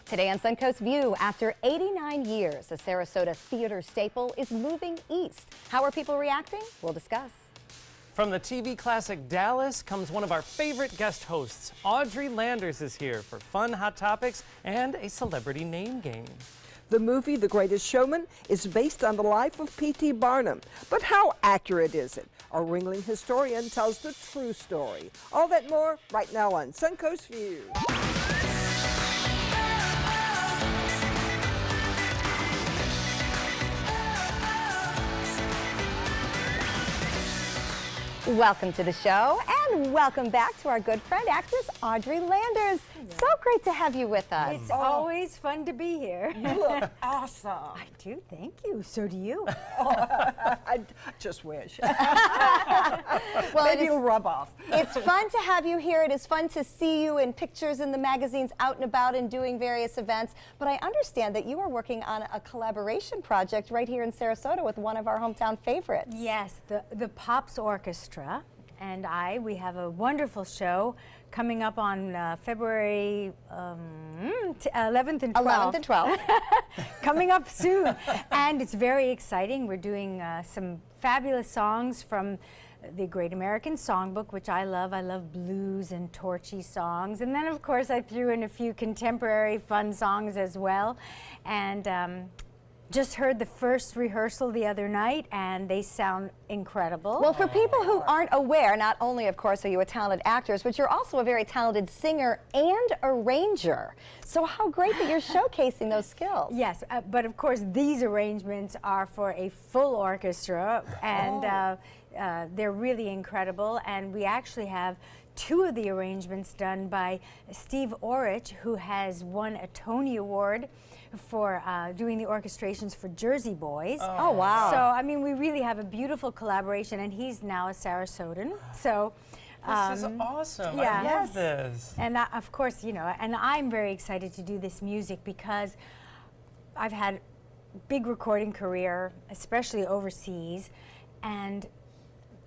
Today on Suncoast View, after 89 years, the Sarasota theater staple is moving east. How are people reacting? We'll discuss. From the TV classic Dallas comes one of our favorite guest hosts. Audrey Landers is here for fun hot topics and a celebrity name game. The movie The Greatest Showman is based on the life of P.T. Barnum. But how accurate is it? Our Ringling historian tells the true story. All that more right now on Suncoast View. Welcome to the show, and welcome back to our good friend, actress Audrey Landers. So great to have you with us. It's always fun to be here. You look awesome. I do, thank you. So do you. I just wish. Well, maybe it'll rub off. It's fun to have you here. It is fun to see you in pictures in the magazines, out and about and doing various events. But I understand that you are working on a collaboration project right here in Sarasota with one of our hometown favorites. Yes, the Pops Orchestra and we have a wonderful show coming up on February 11th and 12th. 11th and 12th. Coming up soon. And it's very exciting. We're doing some fabulous songs from the Great American Songbook, which I love. I love blues and torchy songs. And then, of course, I threw in a few contemporary fun songs as well. And just heard the first rehearsal the other night, and they sound incredible. Well, for people who aren't aware, not only, of course, are you a talented actress, but you're also a very talented singer and arranger. So how great that you're showcasing those skills. Yes, but of course, these arrangements are for a full orchestra, and they're really incredible. And we actually have two of the arrangements done by Steve Orich, who has won a Tony Award for doing the orchestrations for Jersey Boys. Oh, wow. So, I mean, we really have a beautiful collaboration, and he's now a Sarasotan. So, This is awesome. yeah. I love this. And of course, you know, and I'm very excited to do this music because I've had a big recording career, especially overseas, and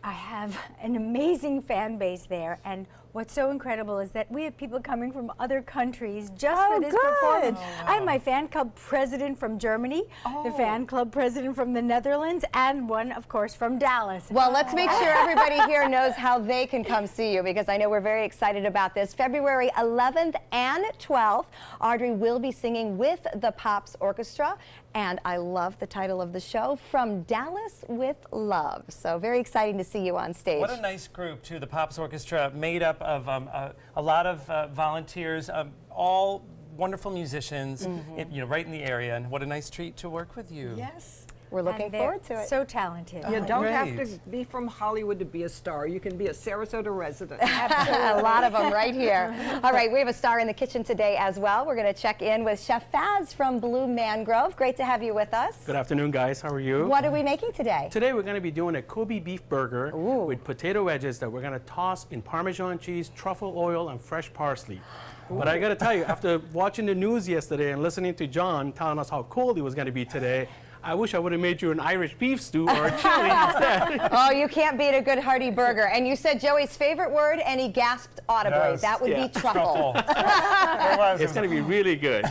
I have an amazing fan base there, and what's so incredible is that we have people coming from other countries just for this performance. Oh, wow. I have my fan club president from Germany, the fan club president from the Netherlands, and one, of course, from Dallas. Well, let's make sure everybody here knows how they can come see you, because I know we're very excited about this. February 11th and 12th, Audrey will be singing with the Pops Orchestra, and I love the title of the show, From Dallas with Love. So very exciting to see you on stage. What a nice group, too. The Pops Orchestra, made up of a lot of volunteers, all wonderful musicians, you know, right in the area. And what a nice treat to work with you. Yes. We're looking forward to it. So talented. You don't have Great. to be from Hollywood to be a star. You can be a Sarasota resident. A lot of them right here. All right, we have a star in the kitchen today as well. We're going to check in with Chef Faz from Blue Mangrove. Great to have you with us. Good afternoon, guys. How are you? What are we making today? Today we're going to be doing a Kobe beef burger Ooh. with potato wedges that we're going to toss in Parmesan cheese, truffle oil, and fresh parsley. But I got to tell you, after watching the news yesterday and listening to John telling us how cold it was going to be today, I wish I would have made you an Irish beef stew or a chili instead. Oh, you can't beat a good hearty burger. And you said Joey's favorite word, and he gasped audibly. Yes. That would be truffle. It's going to be really good.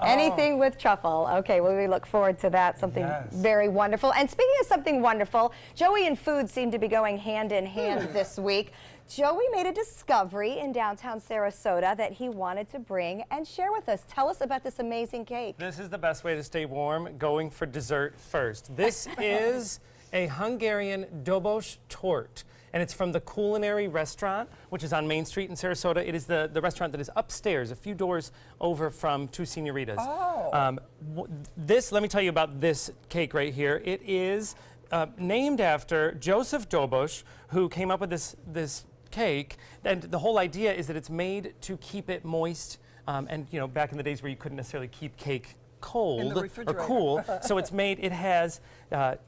Anything with truffle. Okay, well, we look forward to that. Something very wonderful. And speaking of something wonderful, Joey and food seem to be going hand in hand this week. Joey made a discovery in downtown Sarasota that he wanted to bring and share with us. Tell us about this amazing cake. This is the best way to stay warm, going for dessert first. This is a Hungarian dobos tort, and it's from the Culinary Restaurant, which is on Main Street in Sarasota. It is the restaurant that is upstairs, a few doors over from Two Señoritas. Oh. Let me tell you about this cake right here. It is named after Joseph Dobos, who came up with this cake, and the whole idea is that it's made to keep it moist, and you know, back in the days where you couldn't necessarily keep cake cold or cool, so it's made, it has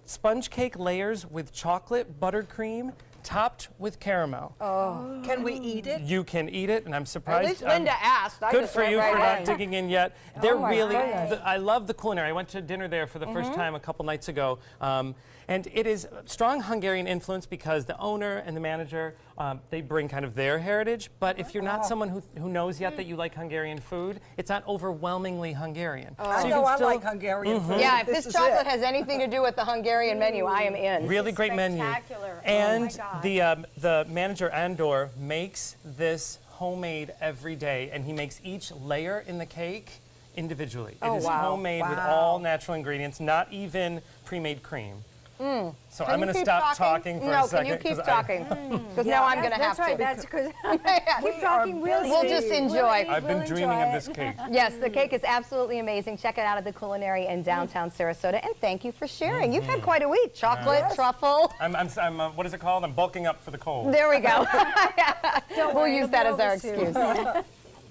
sponge cake layers with chocolate buttercream topped with caramel. Oh. Can we eat it? You can eat it, and I'm surprised. At least Linda asked. I Good just for went you right for not in. digging in yet. They're my really, goodness. I love the Culinary. I went to dinner there for the first time a couple nights ago. And it is strong Hungarian influence because the owner and the manager they bring kind of their heritage, but if you're not someone who knows yet that you like Hungarian food, it's not overwhelmingly Hungarian. I know I like Hungarian food. Yeah, if This this is chocolate it. has anything to do with the Hungarian menu, I am in. Really great menu. Spectacular. And Oh my God. the manager, Andor, makes this homemade every day, and he makes each layer in the cake individually. Oh, it is wow. homemade with Wow. all natural ingredients, not even pre-made cream. So I'm Can going you to keep stop talking for no, a second. can you keep 'cause talking? Because now I'm going to have That's right. to. That's because Yeah. keep talking. We'll just enjoy. I've been dreaming of this cake. Yes, the cake is absolutely amazing. Check it out at the Culinary in downtown Sarasota. And thank you for sharing. You've had quite a week. Chocolate, truffle. I'm what is it called? I'm bulking up for the cold. There we go. Don't We'll worry, use it'll that be as our over soon. excuse.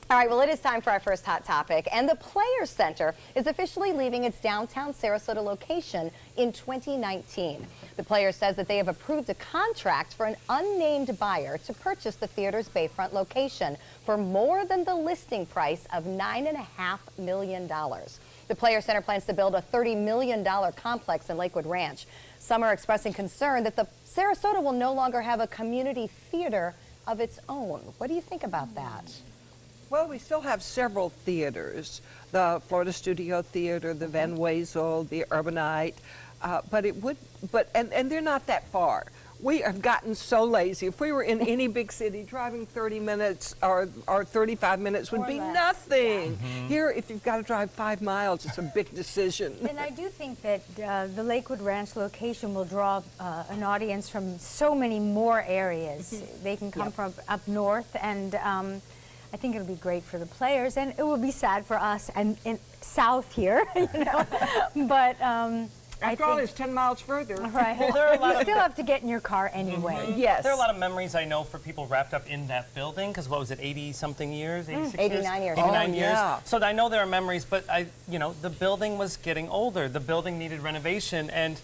All right, well, it is time for our first hot topic. And the Players Center is officially leaving its downtown Sarasota location in 2019. The Players says that they have approved a contract for an unnamed buyer to purchase the theater's Bayfront location for more than the listing price of $9.5 million. The Players Center plans to build a $30 million complex in Lakewood Ranch. Some are expressing concern that the Sarasota will no longer have a community theater of its own. What do you think about that? Well, we still have several theaters, the Florida Studio Theater, the Van Wezel, the Urbanite, and they're not that far. We have gotten so lazy. If we were in any big city, driving 30 minutes or 35 minutes would Or be less, nothing. Here, if you've got to drive 5 miles, it's a big decision. And I do think that the Lakewood Ranch location will draw an audience from so many more areas. They can come from up north, and I think it'll be great for the players, and it will be sad for us and in south here, you know. But After all, it's 10 miles further. right. Well, there are a lot You of still have to get in your car anyway. Yes. There are a lot of memories I know for people wrapped up in that building, because what was it, 80-something years, 86 years? 89 years. 89 Oh, years. yeah. So I know there are memories, but the building was getting older. The building needed renovation, and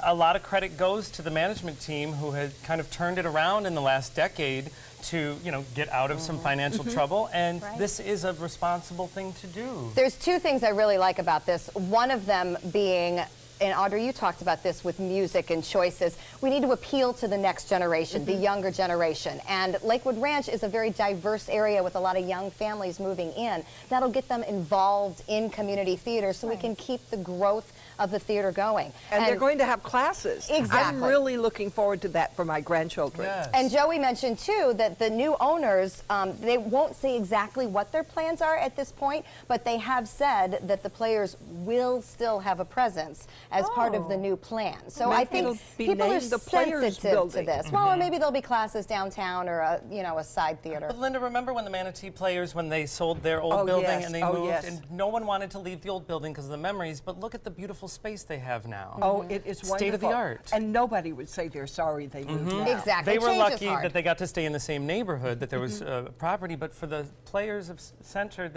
a lot of credit goes to the management team who had kind of turned it around in the last decade to, get out of some financial trouble, and this is a responsible thing to do. There's two things I really like about this. One of them being, and Audrey, you talked about this with music and choices. We need to appeal to the next generation, the younger generation. And Lakewood Ranch is a very diverse area with a lot of young families moving in. That'll get them involved in community theater so we can keep the growth of the theater going. And they're going to have classes. Exactly. I'm really looking forward to that for my grandchildren. Yes. And Joey mentioned, too, that the new owners, they won't say exactly what their plans are at this point, but they have said that the players will still have a presence as part of the new plan. So Maybe I think it'll be people are named the Players sensitive to Building. this. Well, or maybe there'll be classes downtown or a side theater. But Linda, remember when the Manatee Players, when they sold their old building yes. and they Oh, moved, yes. and no one wanted to leave the old building because of the memories, but look at the beautiful space they have now. Oh, it is wonderful. State of the art. And nobody would say they're sorry they moved now. Exactly. They were Change is lucky hard. that they got to stay in the same neighborhood, that there was property, but for the players of Center,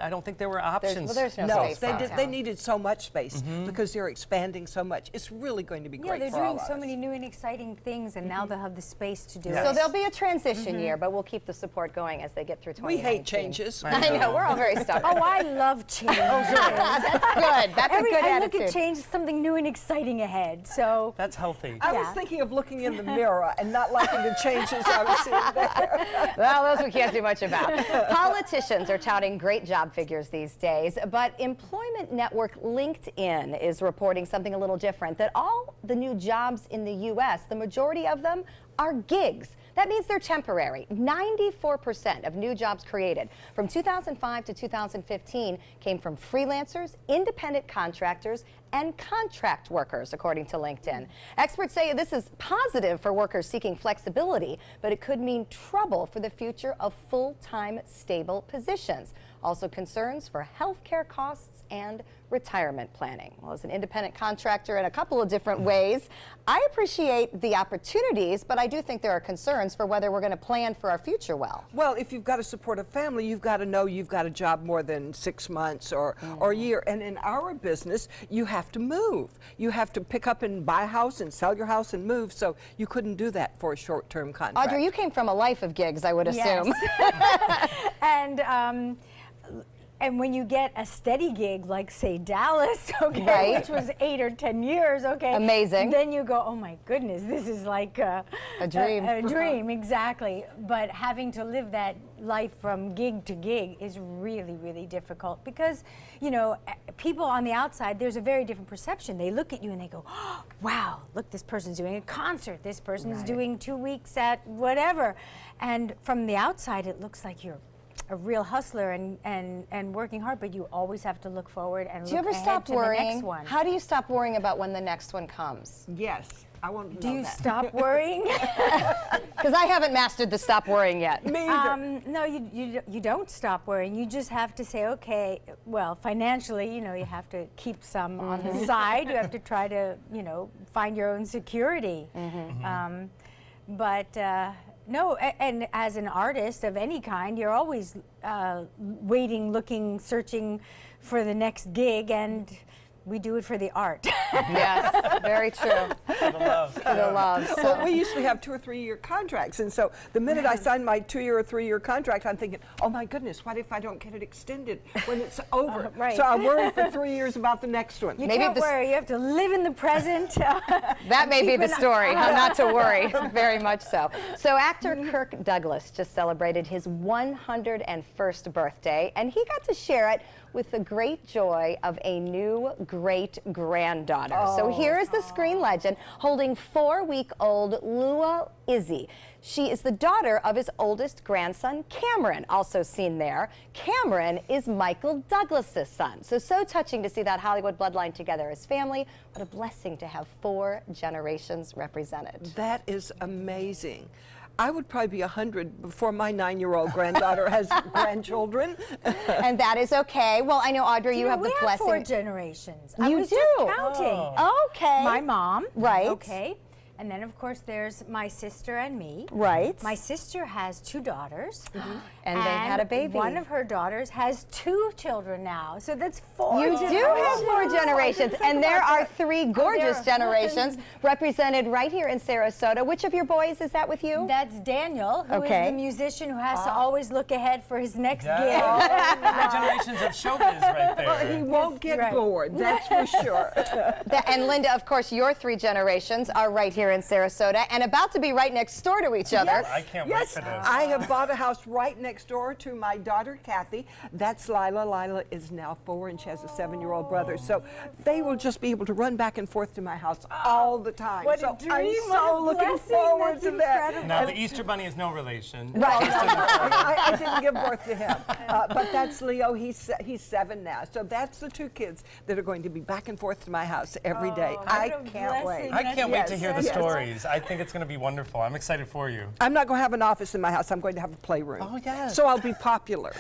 I don't think there were options. there's no No, space they downtown. needed so much space because they're expanding so much. It's really going to be Yeah, great they're for all doing of so us. many new and exciting things, and now they'll have the space to do it. So there'll be a transition year, but we'll keep the support going as they get through 2019. We hate changes. I know, we're all very stubborn. Oh, I love change. That's good. That's a good I attitude. look at change as something new and exciting ahead. So That's healthy. I was Yeah. thinking of looking in the mirror and not liking the changes I was seeing there. Well, those we can't do much about. Politicians are touting great job figures these days, but employment network LinkedIn is reporting something a little different, that all the new jobs in the U.S., the majority of them are gigs. That means they're temporary. 94% of new jobs created from 2005 to 2015 came from freelancers, independent contractors, and contract workers, according to LinkedIn. Experts say this is positive for workers seeking flexibility, but it could mean trouble for the future of full-time, stable positions. Also concerns for healthcare costs and retirement planning. Well, as an independent contractor in a couple of different ways, I appreciate the opportunities, but I do think there are concerns for whether we're going to plan for our future well. Well, if you've got to support a family, you've got to know you've got a job more than 6 months or a year. And in our business, you have to move. You have to pick up and buy a house and sell your house and move. So you couldn't do that for a short-term contract. Audrey, you came from a life of gigs, I would assume. yes. And And when you get a steady gig, like say Dallas, okay, Right. which was 8 or 10 years, okay, Amazing. then you go, oh my goodness, this is like a dream. A dream, exactly. But having to live that life from gig to gig is really, really difficult because, you know, people on the outside, there's a very different perception. They look at you and they go, oh, wow, look, this person's doing a concert. This person's doing 2 weeks at whatever. And from the outside, it looks like you're a real hustler and working hard, but you always have to look forward and Do you look ever ahead stop to the worrying? next one. How do you stop worrying about when the next one comes? Yes, I want to Do know you that. stop worrying? Because I haven't mastered the stop worrying yet. Me either. No, you don't stop worrying. You just have to say, okay, well, financially, you know, you have to keep some on the side. You have to try to, you know, find your own security. No, and as an artist of any kind, you're always waiting, looking, searching for the next gig, and we do it for the art. Yes, very true. For the love. For the love. So. Well, we usually have 2 or 3 year contracts, and so the minute I sign my 2 year or 3 year contract, I'm thinking, oh my goodness, what if I don't get it extended when it's over? Right. So I worry for 3 years about the next one. You Maybe can't worry. You have to live in the present. That may be the story, how not to worry, very much so. So actor Kirk Douglas just celebrated his 101st birthday, and he got to share it with the great joy of a new great-granddaughter. So here is the screen legend holding 4-week-old Lua Izzy. She is the daughter of his oldest grandson, Cameron, also seen there. Cameron is Michael Douglas's son. So touching to see that Hollywood bloodline together as family. What a blessing to have 4 generations represented. That is amazing. I would probably be 100 before my 9-year-old granddaughter has grandchildren. And that is okay. Well, I know, Audrey, you have the we blessing. have 4 generations. I You was do? just counting. Okay. My mom. Right. Okay. And then, of course, there's my sister and me. Right. My sister has 2 daughters. And they had a baby. One of her daughters has 2 children now. So that's 4 You generations. do have 4 generations, and there are 3 gorgeous there are. generations represented right here in Sarasota. Which of your boys is that with you? That's Daniel, who is Okay. the musician who has to always look ahead for his next Yeah. gig. 3 generations of showbiz right there. Well, he won't get right. bored, that's for sure. And Linda, of course, your 3 generations are right here in Sarasota and about to be right next door to each other. I can't wait Yes, for this. I have bought a house right next door to my daughter, Kathy. That's Lila. Lila is now 4 and she has a 7-year-old brother. So they will just be able to run back and forth to my house all the time. What so a dream, I'm what so a looking blessing, forward that's to that. incredible. Now, the Easter Bunny is no relation. Right. I didn't give birth to him. But that's Leo. He's 7 now. So that's the 2 kids that are going to be back and forth to my house every day. I what a can't wait. blessing. I can't wait to Yes, hear the yes. stories. I think it's going to be wonderful. I'm excited for you. I'm not going to have an office in my house. I'm going to have a playroom. Oh, yes. So I'll be popular.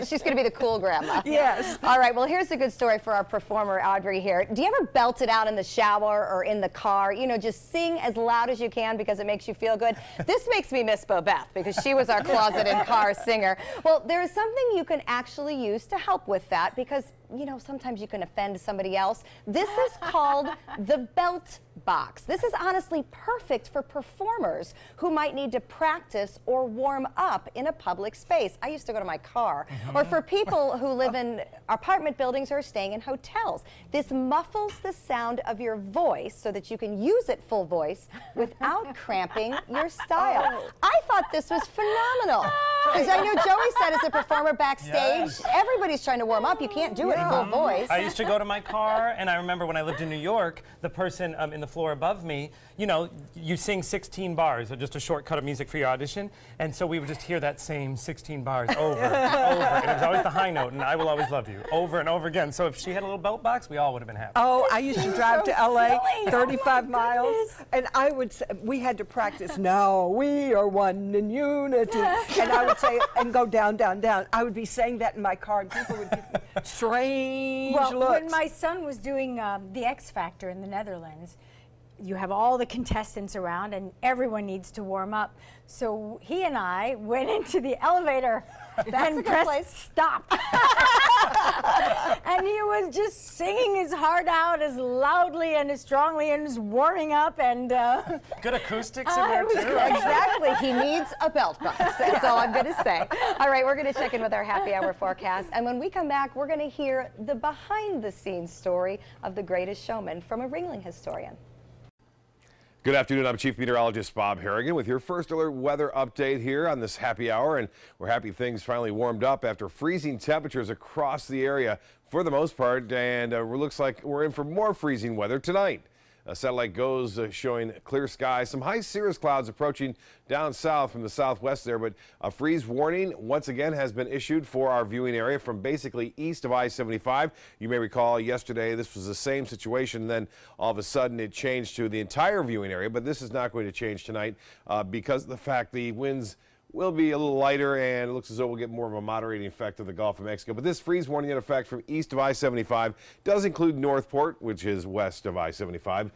She's going to be the cool grandma. Yes. All right, well, here's a good story for our performer, Audrey, here. Do you ever belt it out in the shower or in the car? You know, just sing as loud as you can because it makes you feel good. This makes me miss Bobeth because she was our closet and car singer. Well, there is something you can actually use to help with that because, you know, sometimes you can offend somebody else. This is called the belt box. This is honestly perfect for performers who might need to practice or warm up in a public space. I used to go to my car. Or for people who live in apartment buildings or staying in hotels. This muffles the sound of your voice so that you can use it full voice without cramping your style. I thought this was phenomenal. Because I know Joey said as a performer backstage, Yes. everybody's trying to warm up. You can't do it full voice. I used to go to my car, and I remember when I lived in New York, the person in the floor above me, you know, you sing 16 bars, or just a short cut of music for your audition, and so we would just hear that same 16 bars over and over, and it was always the high note, and I will always love you, over and over again. So if she had a little belt box, we all would have been happy. Oh, I used to drive to LA silly. 35 Oh, my miles, goodness. and I would say, we had to practice, now we are one in unity. And I would say, and go down, down, down. I would be saying that in my car, and people would give me strange Well, looks. when my son was doing the X Factor in the Netherlands, you have all the contestants around and everyone needs to warm up. So he and I went into the elevator and good pressed place. stop. And he was just singing his heart out as loudly and as strongly and was warming up and good acoustics in there too. Exactly. He needs a belt box. That's all I'm going to say. All right, we're going to check in with our happy hour forecast. And when we come back, we're going to hear the behind-the-scenes story of the Greatest Showman from a Ringling historian. Good afternoon. I'm Chief Meteorologist Bob Harrigan with your first alert weather update here on this happy hour. And we're happy things finally warmed up after freezing temperatures across the area for the most part. And it looks like we're in for more freezing weather tonight. Satellite goes showing clear skies, some high cirrus clouds approaching down south from the southwest there, but a freeze warning once again has been issued for our viewing area from basically east of I-75. You may recall yesterday this was the same situation, then all of a sudden it changed to the entire viewing area, but this is not going to change tonight because of the fact the winds will be a little lighter, and it looks as though we'll get more of a moderating effect of the Gulf of Mexico. But this freeze warning in effect from east of I-75 does include Northport, which is west of I-75.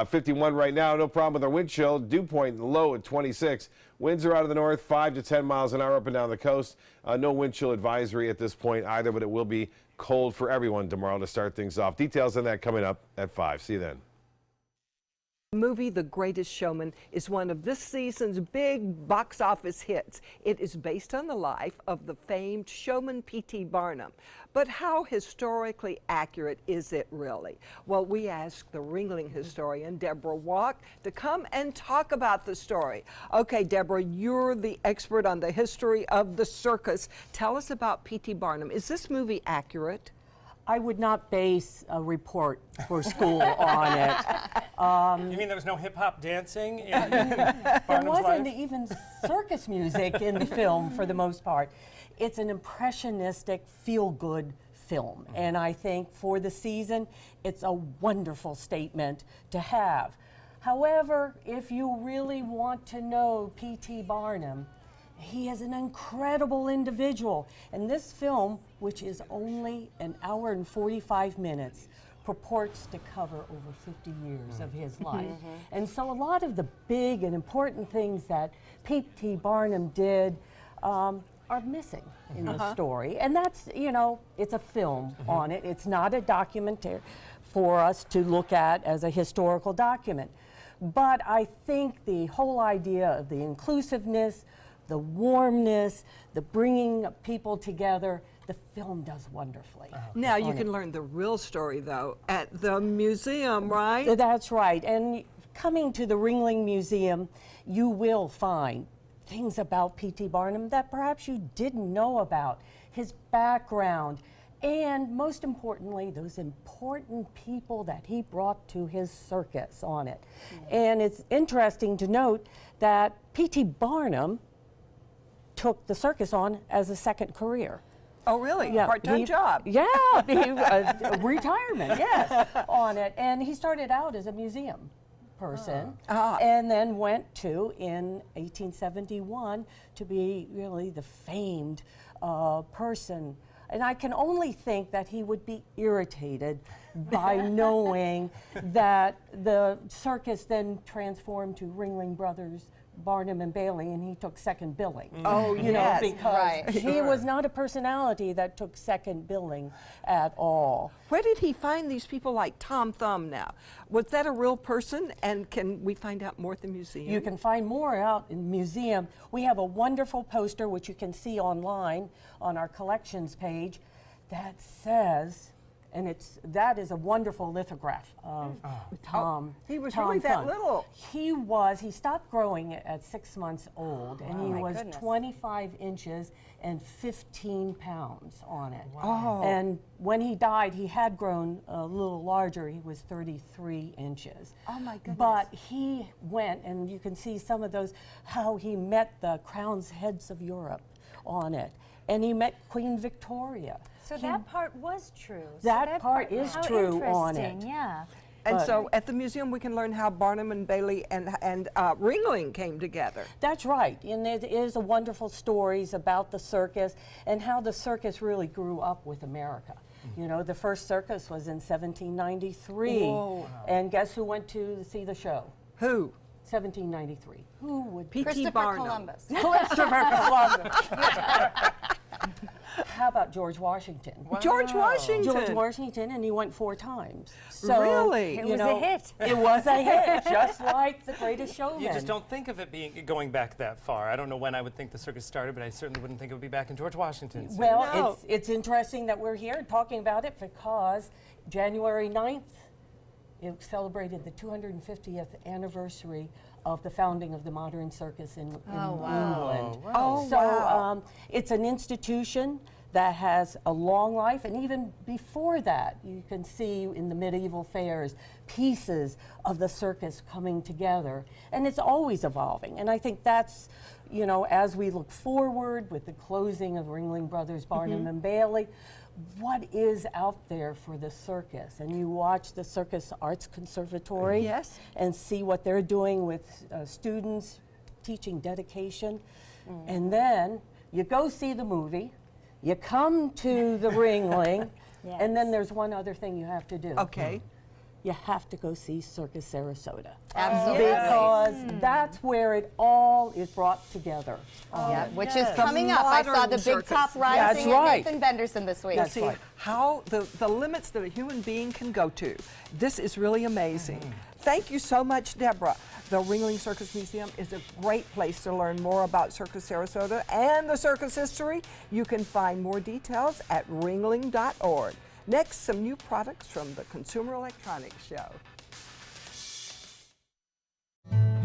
51 right now, no problem with our wind chill. Dew point low at 26. Winds are out of the north, 5 to 10 miles an hour up and down the coast. No wind chill advisory at this point either, but it will be cold for everyone tomorrow to start things off. Details on that coming up at 5. See you then. The movie The Greatest Showman is one of this season's big box office hits. It is based on the life of the famed showman P.T. Barnum. But how historically accurate is it really? Well, we asked the Ringling historian, Deborah Walk, to come and talk about the story. Okay, Deborah, you're the expert on the history of the circus. Tell us about P.T. Barnum. Is this movie accurate? I would not base a report for school on it. You mean there was no hip-hop dancing in There Barnum's wasn't life? even circus music in the film for the most part. It's an impressionistic, feel-good film. And I think for the season, it's a wonderful statement to have. However, if you really want to know P.T. Barnum, he is an incredible individual. And this film, which is only an hour and 45 minutes, purports to cover over 50 years of his life. And so a lot of the big and important things that P.T. Barnum did are missing in the story. And that's, you know, it's a film on it. It's not a documentary for us to look at as a historical document. But I think the whole idea of the inclusiveness, the warmness, the bringing of people together, the film does wonderfully. Now you can learn the real story, though, at the museum, right? That's right. And coming to the Ringling Museum, you will find things about P.T. Barnum that perhaps you didn't know about, his background, and most importantly, those important people that he brought to his circus on it. And it's interesting to note that P.T. Barnum took the circus on as a second career. Oh, really? Yeah, Part-time job? Yeah, retirement, yes, on it. And he started out as a museum person and then went to, in 1871, to be really the famed person. And I can only think that he would be irritated by knowing that the circus then transformed to Ringling Brothers, Barnum and Bailey, and he took second billing. Oh, you know, because he Sure. was not a personality that took second billing at all. Where did he find these people like Tom Thumb now? Was that a real person? And can we find out more at the museum? You can find more out in the museum. We have a wonderful poster, which you can see online on our collections page, that says, and that is a wonderful lithograph of Tom. He was Tom really that Thumb. little. He stopped growing at 6 months old, and he was 25 inches and 15 pounds on it. Wow. And when he died, he had grown a little larger. He was 33 inches. Oh my goodness. But he went, and you can see some of those, how he met the crown's heads of Europe on it. And he met Queen Victoria. So that part was true. That part is how true on it. interesting, yeah. And so at the museum we can learn how Barnum and Bailey and Ringling came together. That's right, and there is a wonderful stories about the circus and how the circus really grew up with America. You know, the first circus was in 1793. Whoa. And guess who went to see the show? Who? 1793. Who would P.T. Christopher Barnum. Columbus. Christopher Columbus. how about George Washington? George Washington. George Washington, and he went 4 times. So, Really? It was a hit. It was a hit, just like The Greatest Showman. You just don't think of it going back that far. I don't know when I would think the circus started, but I certainly wouldn't think it would be back in George Washington. Well, No. it's interesting that we're here talking about it because January 9th, it celebrated the 250th anniversary of the founding of the modern circus in England. Oh, So wow. it's an institution that has a long life, and even before that, you can see in the medieval fairs pieces of the circus coming together, and it's always evolving. And I think that's, you know, as we look forward with the closing of Ringling Brothers, Barnum and Bailey, what is out there for the circus? And you watch the Circus Arts Conservatory Yes. and see what they're doing with students, teaching dedication. And then you go see the movie, you come to the Ringling, and then there's one other thing you have to do. Okay. You have to go see Circus Sarasota. Absolutely. Because that's where it all is brought together. Yeah, which is coming up. I saw modern the Big circus. Top That's Rising right. at Nathan Benderson this week. That's See right. how the limits that a human being can go to. This is really amazing. Thank you so much, Deborah. The Ringling Circus Museum is a great place to learn more about Circus Sarasota and the circus history. You can find more details at ringling.org. Next, some new products from the Consumer Electronics Show.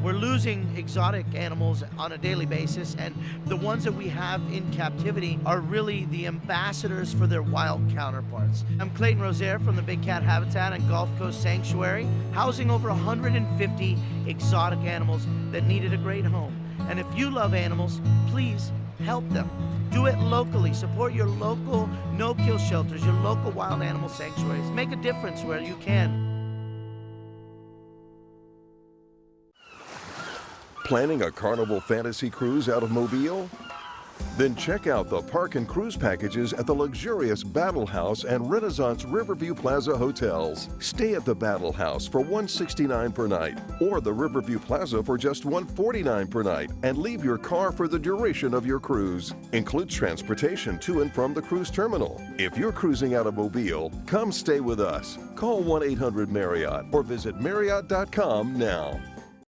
We're losing exotic animals on a daily basis, and the ones that we have in captivity are really the ambassadors for their wild counterparts. I'm Clayton Rozier from the Big Cat Habitat and Gulf Coast Sanctuary, housing over 150 exotic animals that needed a great home. And if you love animals, please help them. Do it locally. Support your local no-kill shelters, your local wild animal sanctuaries. Make a difference where you can. Planning a Carnival Fantasy Cruise out of Mobile? Then check out the park and cruise packages at the luxurious Battle House and Renaissance Riverview Plaza hotels. Stay at the Battle House for $169 per night, or the Riverview Plaza for just $149 per night, and leave your car for the duration of your cruise. Includes transportation to and from the cruise terminal. If you're cruising out of Mobile, come stay with us. Call 1-800-MARRIOTT or visit Marriott.com now.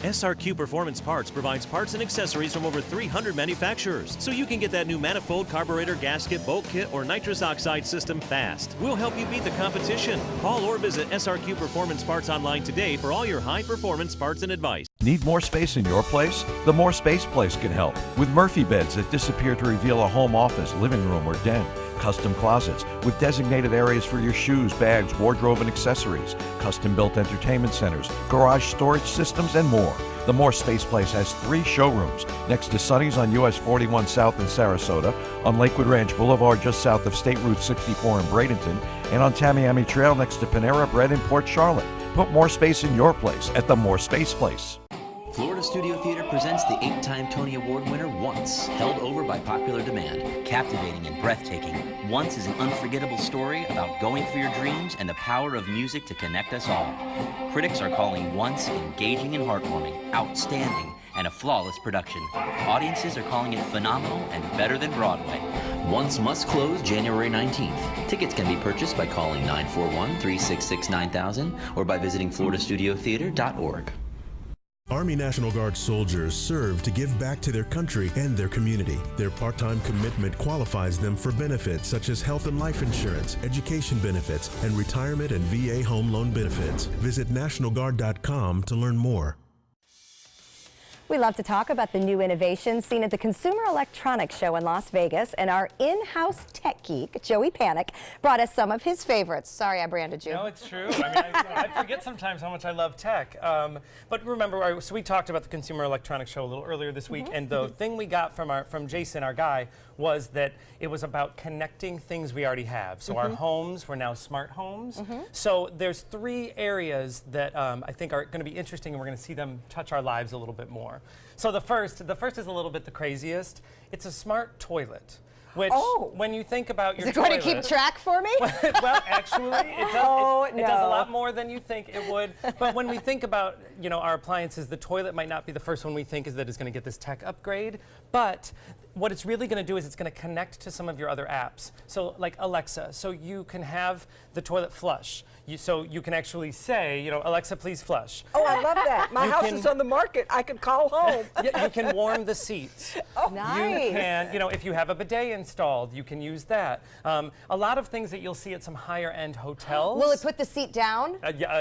SRQ Performance Parts provides parts and accessories from over 300 manufacturers, so you can get that new manifold, carburetor, gasket, bolt kit, or nitrous oxide system fast. We'll help you beat the competition. Call or visit SRQ Performance Parts online today for all your high-performance parts and advice. Need more space in your place? The More Space Place can help. With Murphy beds that disappear to reveal a home office, living room, or den. Custom closets with designated areas for your shoes, bags, wardrobe, and accessories. Custom-built entertainment centers, garage storage systems, and more. The More Space Place has 3 showrooms next to Sunny's on US 41 South in Sarasota, on Lakewood Ranch Boulevard just south of State Route 64 in Bradenton, and on Tamiami Trail next to Panera Bread in Port Charlotte. Put more space in your place at the More Space Place. Florida Studio Theater presents the 8-time Tony Award winner Once, held over by popular demand. Captivating and breathtaking, Once is an unforgettable story about going for your dreams and the power of music to connect us all. Critics are calling Once engaging and heartwarming, outstanding, and a flawless production. Audiences are calling it phenomenal and better than Broadway. Once must close January 19th. Tickets can be purchased by calling 941-366-9000 or by visiting floridastudiotheater.org. Army National Guard soldiers serve to give back to their country and their community. Their part-time commitment qualifies them for benefits such as health and life insurance, education benefits, and retirement and VA home loan benefits. Visit NationalGuard.com to learn more. We love to talk about the new innovations seen at the Consumer Electronics Show in Las Vegas, and our in-house tech geek, Joey Panic, brought us some of his favorites. Sorry I branded you. No, it's true. I mean, I forget sometimes how much I love tech. But remember, so we talked about the Consumer Electronics Show a little earlier this week, and the thing we got from Jason, our guy, was that it was about connecting things we already have. So our homes were now smart homes. So there's 3 areas that I think are going to be interesting, and we're going to see them touch our lives a little bit more. So the first is a little bit the craziest. It's a smart toilet. Which, when you think about your toilet... Is it going to keep track for me? Well, actually, it does, it does a lot more than you think it would. But when we think about, you know, our appliances, the toilet might not be the first one we think is that is going to get this tech upgrade. But what it's really going to do is it's going to connect to some of your other apps. So like Alexa, so you can have the toilet flush. So you can actually say, you know, Alexa, please flush. Oh, I love that. My house is on the market. I could call home. Yeah, you can warm the seats. Oh, nice. You can, you know, if you have a bidet installed, you can use that. A lot of things that you'll see at some higher end hotels. Will it put the seat down?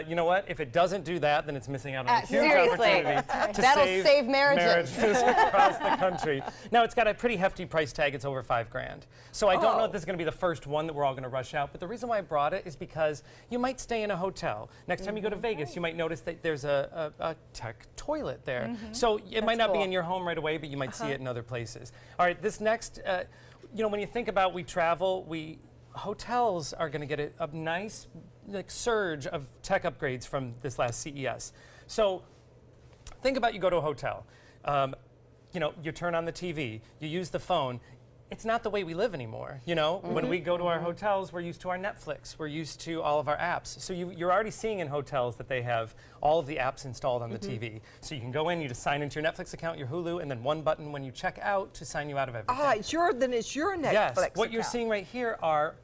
You know what? If it doesn't do that, then it's missing out on a huge seriously. opportunity to That'll save marriages. across the country. Now, it's got a pretty hefty price tag. It's over $5,000. So I don't know if this is going to be the first one that we're all going to rush out. But the reason why I brought it is because you might stay in a hotel. Next time you go to Vegas, you might notice that there's a tech toilet there. So it might not be in your home right away, but you might see it in other places. All right, this next, you know, when you think about we travel, hotels are going to get a nice surge of tech upgrades from this last CES. So think about you go to a hotel. You know, you turn on the TV, you use the phone. It's not the way we live anymore, you know? When we go to our hotels, we're used to our Netflix, we're used to all of our apps. So you're already seeing in hotels that they have all of the apps installed on the TV. So you can go in, you just sign into your Netflix account, your Hulu, and then one button when you check out to sign you out of everything. Ah, it's your Netflix Yes, what account. you're seeing right here are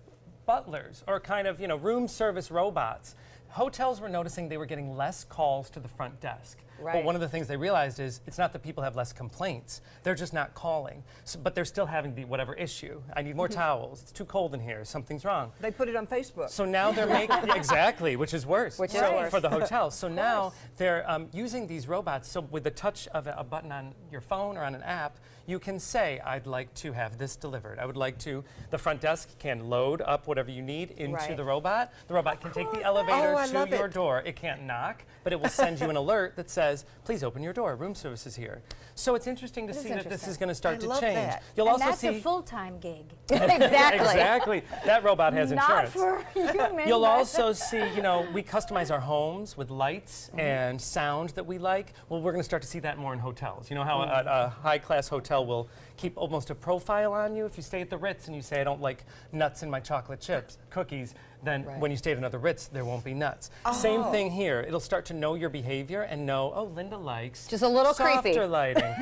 butlers, or kind of, you know, room service robots. Hotels were noticing they were getting less calls to the front desk. Right. But one of the things they realized is it's not that people have less complaints, they're just not calling. So, but they're still having the whatever issue. I need more towels, it's too cold in here, something's wrong. They put it on Facebook. So now they're making, exactly, which is worse. Which is worse. For the hotels. So now they're using these robots, so with the touch of a button on your phone or on an app, you can say, I'd like to have this delivered. I would like to, the front desk can load up whatever you need into the robot. The robot can take the elevator to your door. It can't knock, but it will send you an alert that says, please open your door, room service is here. So it's interesting to see that this is going to start to change. That. You'll And also that's see a full-time gig. Exactly. Exactly. That robot has insurance. Not for humans. You'll also see, you know, we customize our homes with lights and sound that we like. Well, we're going to start to see that more in hotels. You know how a high-class hotel will keep almost a profile on you? If you stay at the Ritz and you say, I don't like nuts in my chocolate chips, cookies, then when you stay at another Ritz, there won't be nuts. Same thing here. It'll start to know your behavior and know, oh, Linda likes just a little softer creepy lighting.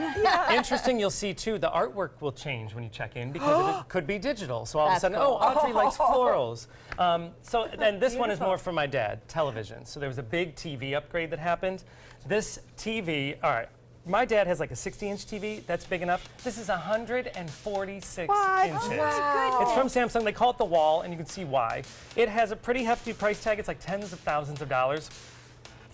Interesting, you'll see too, the artwork will change when you check in because it could be digital. So all of a sudden, oh, Audrey likes florals. And this one is more for my dad, television. So there was a big TV upgrade that happened. This TV, all right, my dad has like a 60-inch TV. That's big enough. This is 146 inches. Wow. It's from Samsung. They call it the Wall, and you can see why. It has a pretty hefty price tag. It's like tens of thousands of dollars.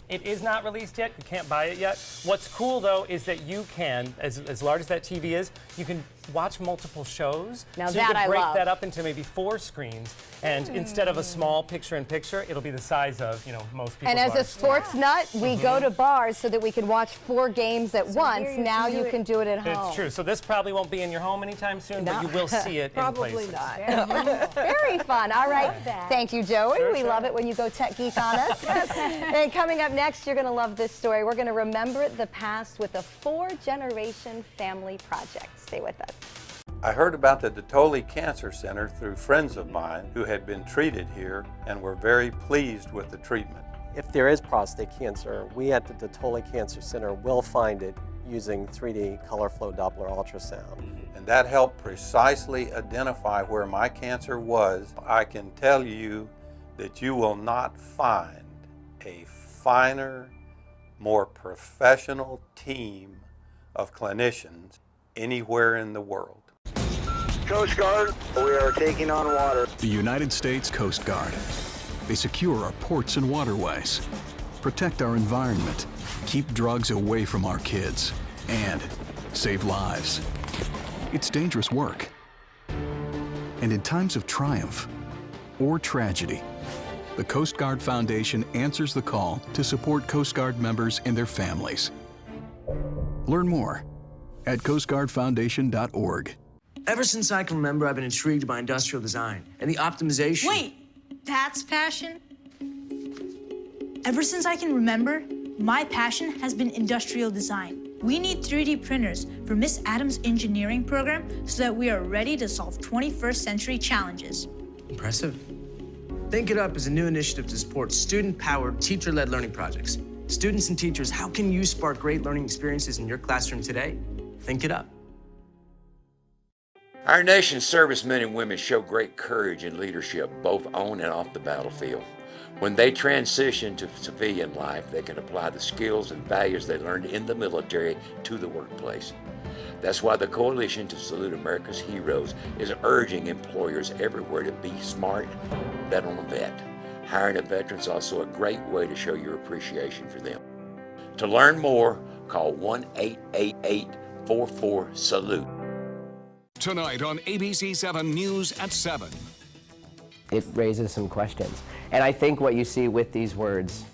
It is not released yet. You can't buy it yet. What's cool, though, is that you can, as large as that TV is, you can watch multiple shows. Now so that you can I break love. that up into maybe 4 screens, and instead of a small picture-in-picture, it'll be the size of, you know, most people's And as a large sports nut, we go to bars so that we can watch 4 games at once. here you Now can do you it. can do it at home. It's true. So this probably won't be in your home anytime soon, but you will see it in Probably places. not. Very fun. All right. Thank you, Joey. Sure, we love it when you go tech geek on us. And coming up next, you're going to love this story. We're going to remember the past with a 4-generation family project. Stay with us. I heard about the Detoli Cancer Center through friends of mine who had been treated here and were very pleased with the treatment. If there is prostate cancer, we at the Detoli Cancer Center will find it using 3D color flow Doppler ultrasound. And that helped precisely identify where my cancer was. I can tell you that you will not find a finer, more professional team of clinicians anywhere in the world. Coast Guard, we are taking on water. The United States Coast Guard. They secure our ports and waterways, protect our environment, keep drugs away from our kids, and save lives. It's dangerous work. And in times of triumph or tragedy, the Coast Guard Foundation answers the call to support Coast Guard members and their families. Learn more at coastguardfoundation.org. Ever since I can remember, I've been intrigued by industrial design and the optimization. Wait, that's passion? Ever since I can remember, my passion has been industrial design. We need 3D printers for Miss Adams' engineering program so that we are ready to solve 21st century challenges. Impressive. Think It Up is a new initiative to support student-powered, teacher-led learning projects. Students and teachers, how can you spark great learning experiences in your classroom today? Think It Up. Our nation's servicemen and women show great courage and leadership both on and off the battlefield. When they transition to civilian life, they can apply the skills and values they learned in the military to the workplace. That's why the Coalition to Salute America's Heroes is urging employers everywhere to be smart, bet on a vet. Hiring a veteran is also a great way to show your appreciation for them. To learn more, call 1-888-44-SALUTE. Tonight on ABC 7 News at 7. It raises some questions. And I think what you see with these words,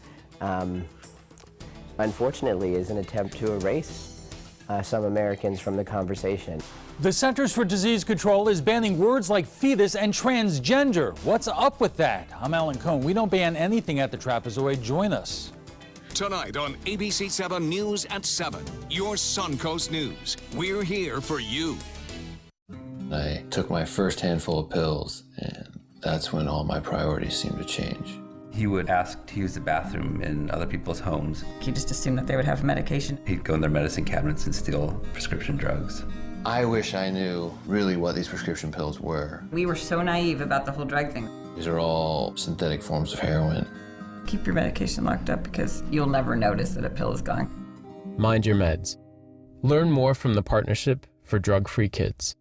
unfortunately, is an attempt to erase some Americans from the conversation. The Centers for Disease Control is banning words like fetus and transgender. What's up with that? I'm Alan Cohn. We don't ban anything at the Trapezoid. Join us. Tonight on ABC 7 News at 7, your Suncoast News. We're here for you. I took my first handful of pills, and that's when all my priorities seemed to change. He would ask to use the bathroom in other people's homes. He just assumed that they would have medication. He'd go in their medicine cabinets and steal prescription drugs. I wish I knew really what these prescription pills were. We were so naive about the whole drug thing. These are all synthetic forms of heroin. Keep your medication locked up because you'll never notice that a pill is gone. Mind your meds. Learn more from the Partnership for Drug-Free Kids.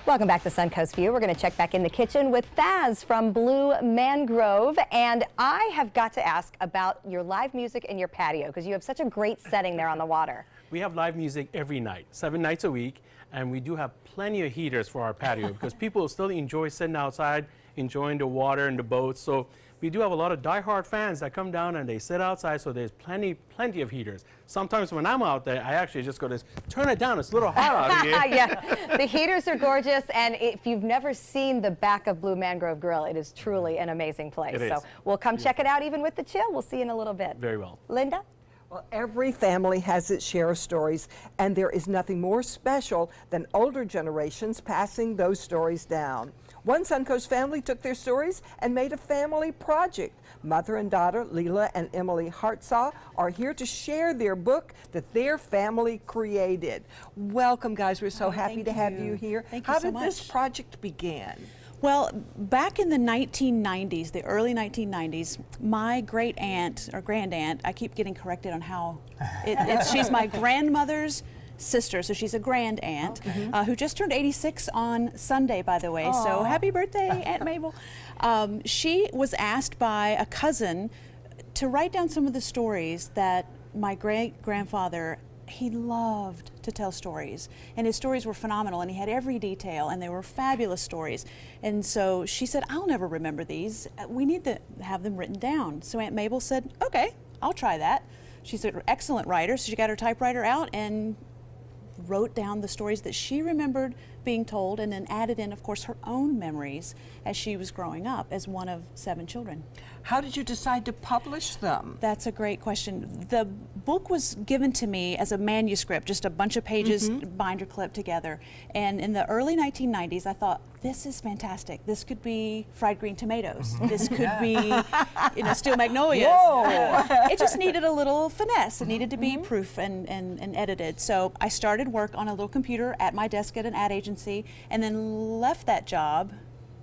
Welcome back to Suncoast View. We're going to check back in the kitchen with Thaz from Blue Mangrove. And I have got to ask about your live music and your patio because you have such a great setting there on the water. We have live music every night, 7 nights a week, and we do have plenty of heaters for our patio because people still enjoy sitting outside, enjoying the water and the boats. So we do have a lot of diehard fans that come down and they sit outside, so there's plenty of heaters. Sometimes when I'm out there, I actually just go to turn it down. It's a little hot out here. Yeah, the heaters are gorgeous, and if you've never seen the back of Blue Mangrove Grill, it is truly an amazing place. It is. So we'll come check it out even with the chill. We'll see you in a little bit. Very well. Linda? Well, every family has its share of stories, and there is nothing more special than older generations passing those stories down. One Suncoast family took their stories and made a family project. Mother and daughter, Leela and Emily Hartsaw, are here to share their book that their family created. Welcome, guys. We're so happy to have you here. How did this project begin? Well, back in the 1990s, the early 1990s, my great aunt or grand aunt, I keep getting corrected on how she's my grandmother's sister, so she's a grand aunt who just turned 86 on Sunday, by the way. Aww. So happy birthday, Aunt Mabel. She was asked by a cousin to write down some of the stories that my great-grandfather, he loved to tell stories, and his stories were phenomenal, and he had every detail, and they were fabulous stories. And so she said, I'll never remember these. We need to have them written down. So Aunt Mabel said, okay, I'll try that. She's an excellent writer, so she got her typewriter out and wrote down the stories that she remembered being told, and then added in, of course, her own memories as she was growing up as one of 7 children. How did you decide to publish them? That's a great question. The book was given to me as a manuscript, just a bunch of pages binder clipped together. And in the early 1990s, I thought, this is fantastic. This could be fried green tomatoes. This could be, steel magnolias. Whoa. It just needed a little finesse. It needed to be proof and edited. So I started work on a little computer at my desk at an ad agency, and then left that job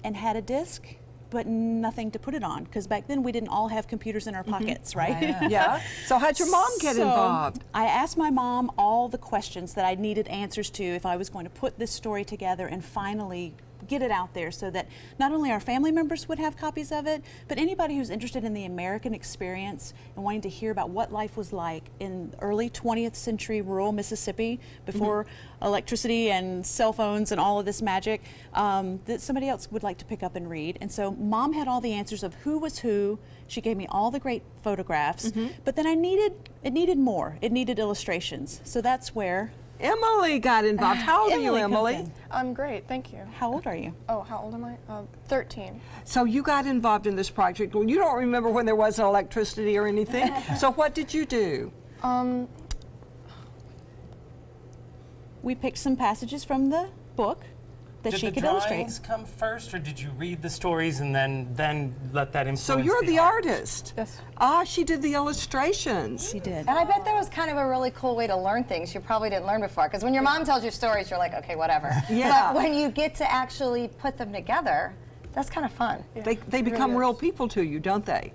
and had a disc, but nothing to put it on, because back then we didn't all have computers in our pockets, right? Yeah. So how'd your mom get involved? I asked my mom all the questions that I needed answers to if I was going to put this story together and finally get it out there so that not only our family members would have copies of it, but anybody who's interested in the American experience and wanting to hear about what life was like in early 20th century rural Mississippi before electricity and cell phones and all of this magic, that somebody else would like to pick up and read. And so Mom had all the answers of who was who. She gave me all the great photographs, but then it needed more. It needed illustrations. So that's where Emily got involved. How old are you, Emily? I'm great, thank you. How old are you? Oh, how old am I? 13. So you got involved in this project. Well, you don't remember when there wasn't electricity or anything. So what did you do? We picked some passages from the book, that she could Did the illustrate. drawings come first, or did you read the stories and then let that influence? So you're the art? artist. Yes. Ah, she did the illustrations. She did. And I bet that was kind of a really cool way to learn things you probably didn't learn before. Because when your mom tells you stories, you're like, okay, whatever. Yeah. But when you get to actually put them together, that's kind of fun. They become real people to you, don't they?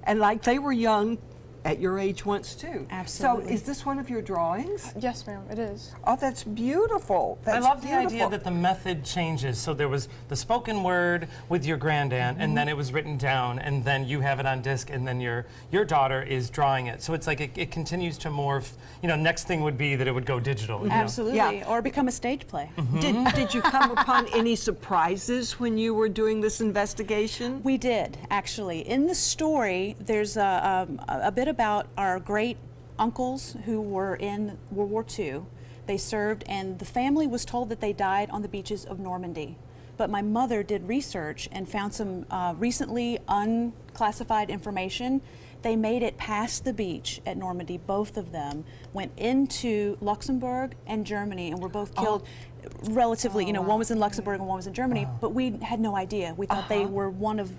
And like they were young at your age once too. Absolutely. So is this one of your drawings? Yes, ma'am, it is. Oh, that's beautiful. That's I love the beautiful. idea that the method changes. So there was the spoken word with your grandaunt, and then it was written down, and then you have it on disc, and then your daughter is drawing it. So it's like it continues to morph. You know, next thing would be that it would go digital. you know? Absolutely, or become a stage play. Did you come upon any surprises when you were doing this investigation? We did, actually. In the story, there's a bit about our great uncles who were in World War II. They served, and the family was told that they died on the beaches of Normandy. But my mother did research and found some recently unclassified information. They made it past the beach at Normandy, both of them, went into Luxembourg and Germany, and were both killed relatively, one was in Luxembourg and one was in Germany, but we had no idea. We thought they were one of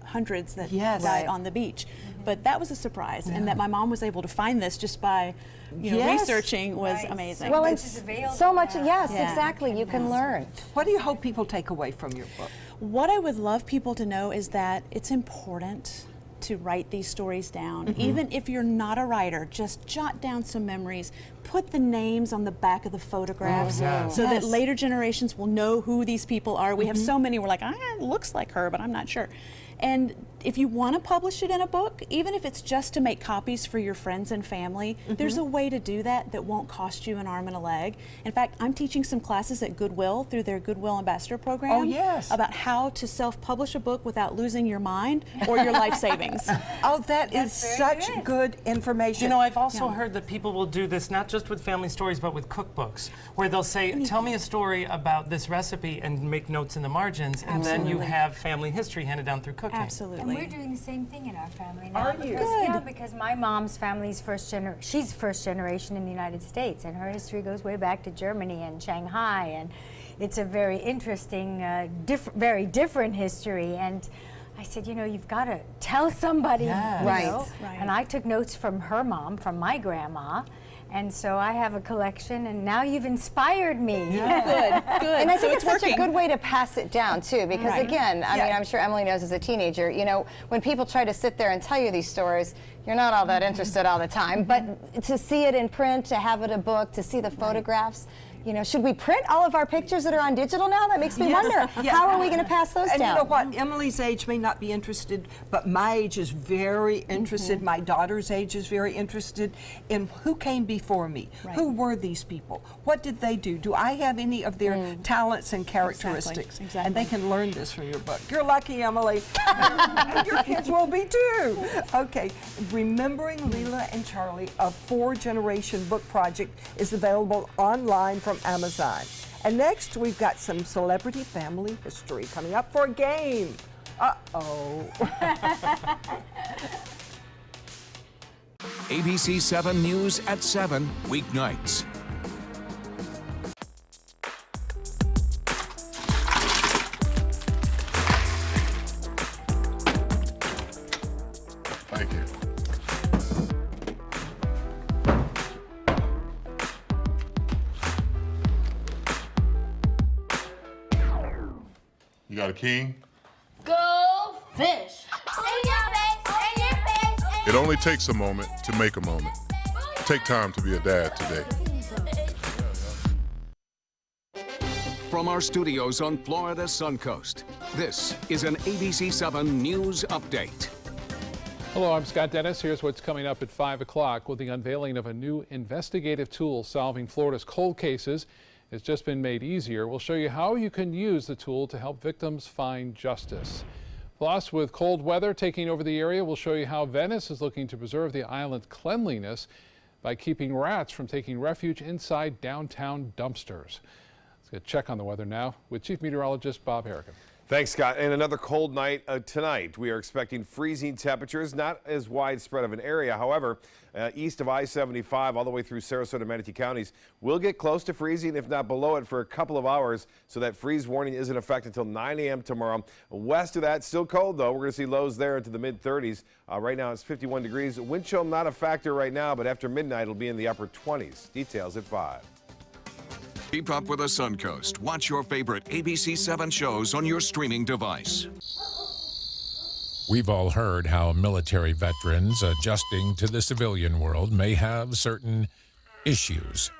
hundreds that died on the beach. But that was a surprise, and that my mom was able to find this just by researching was amazing. Well, it's so much, exactly, you can learn. What do you hope people take away from your book? What I would love people to know is that it's important to write these stories down. Even if you're not a writer, just jot down some memories, put the names on the back of the photographs so that later generations will know who these people are. We have so many, we're like, it looks like her, but I'm not sure. And if you want to publish it in a book, even if it's just to make copies for your friends and family, there's a way to do that that won't cost you an arm and a leg. In fact, I'm teaching some classes at Goodwill through their Goodwill Ambassador Program about how to self-publish a book without losing your mind or your life savings. Oh, that is such good information. You know, I've also heard that people will do this not just with family stories, but with cookbooks, where they'll say, tell me a story about this recipe and make notes in the margins, and then you have family history handed down through cooking. Absolutely. And we're doing the same thing in our family now. Are you? Yeah, because my mom's family's she's first generation in the United States, and her history goes way back to Germany and Shanghai, and it's a very interesting, very different history. And I said, you've got to tell somebody, you know? And I took notes from her mom, from my grandma. And so I have a collection, and now you've inspired me. Good, good. And I think it's such a good way to pass it down, too, because again, I mean, I'm sure Emily knows as a teenager, when people try to sit there and tell you these stories, you're not all that interested all the time. But to see it in print, to have it a book, to see the photographs, should we print all of our pictures that are on digital now? That makes me wonder, how are we going to pass those down? And you know what? Emily's age may not be interested, but my age is very interested. My daughter's age is very interested in who came before me. Who were these people? What did they do? Do I have any of their talents and characteristics? Exactly. And they can learn this from your book. You're lucky, Emily. And your kids will be too. Okay. Remembering Leela and Charlie, a 4-generation book project, is available online from Amazon. And next, we've got some celebrity family history coming up for a game. Uh-oh. ABC 7 News at 7, weeknights. Thank you. You got a king? Go fish! It only takes a moment to make a moment. Take time to be a dad today. From our studios on Florida's Suncoast, this is an ABC 7 News Update. Hello, I'm Scott Dennis. Here's what's coming up at 5 o'clock with the unveiling of a new investigative tool solving Florida's cold cases. It's just been made easier. We'll show you how you can use the tool to help victims find justice. Plus, with cold weather taking over the area, we'll show you how Venice is looking to preserve the island's cleanliness by keeping rats from taking refuge inside downtown dumpsters. Let's get a check on the weather now with Chief Meteorologist Bob Harrigan. Thanks, Scott. And another cold night tonight. We are expecting freezing temperatures, not as widespread of an area. However, east of I-75 all the way through Sarasota and Manatee counties will get close to freezing, if not below it, for a couple of hours. So that freeze warning is in effect until 9 a.m. tomorrow. West of that, still cold, though. We're going to see lows there into the mid-30s. Right now, it's 51 degrees. Wind chill not a factor right now, but after midnight, it'll be in the upper 20s. Details at 5. Keep up with the Suncoast. Watch your favorite ABC 7 shows on your streaming device. We've all heard how military veterans adjusting to the civilian world may have certain issues.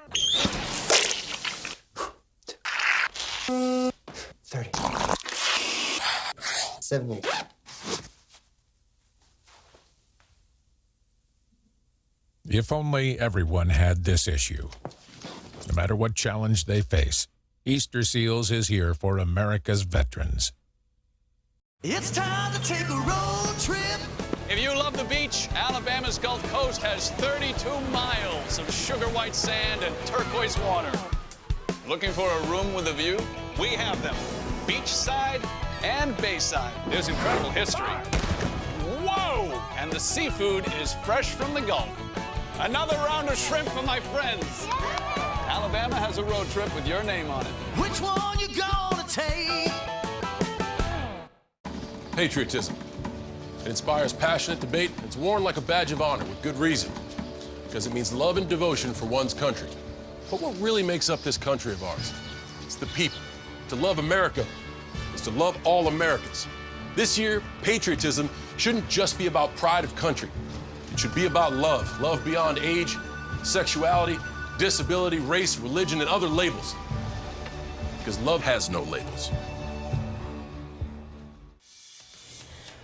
30. 70. If only everyone had this issue. No matter what challenge they face, Easter Seals is here for America's veterans. It's time to take a road trip. If you love the beach, Alabama's Gulf Coast has 32 miles of sugar white sand and turquoise water. Looking for a room with a view? We have them, beachside and bayside. There's incredible history. Whoa! And the seafood is fresh from the Gulf. Another round of shrimp for my friends. Alabama has a road trip with your name on it. Which one you gonna take? Patriotism. It inspires passionate debate. It's worn like a badge of honor with good reason, because it means love and devotion for one's country. But what really makes up this country of ours? It's the people. To love America is to love all Americans. This year, patriotism shouldn't just be about pride of country. It should be about love. Love beyond age, sexuality, disability, race, religion, and other labels. Because love has no labels.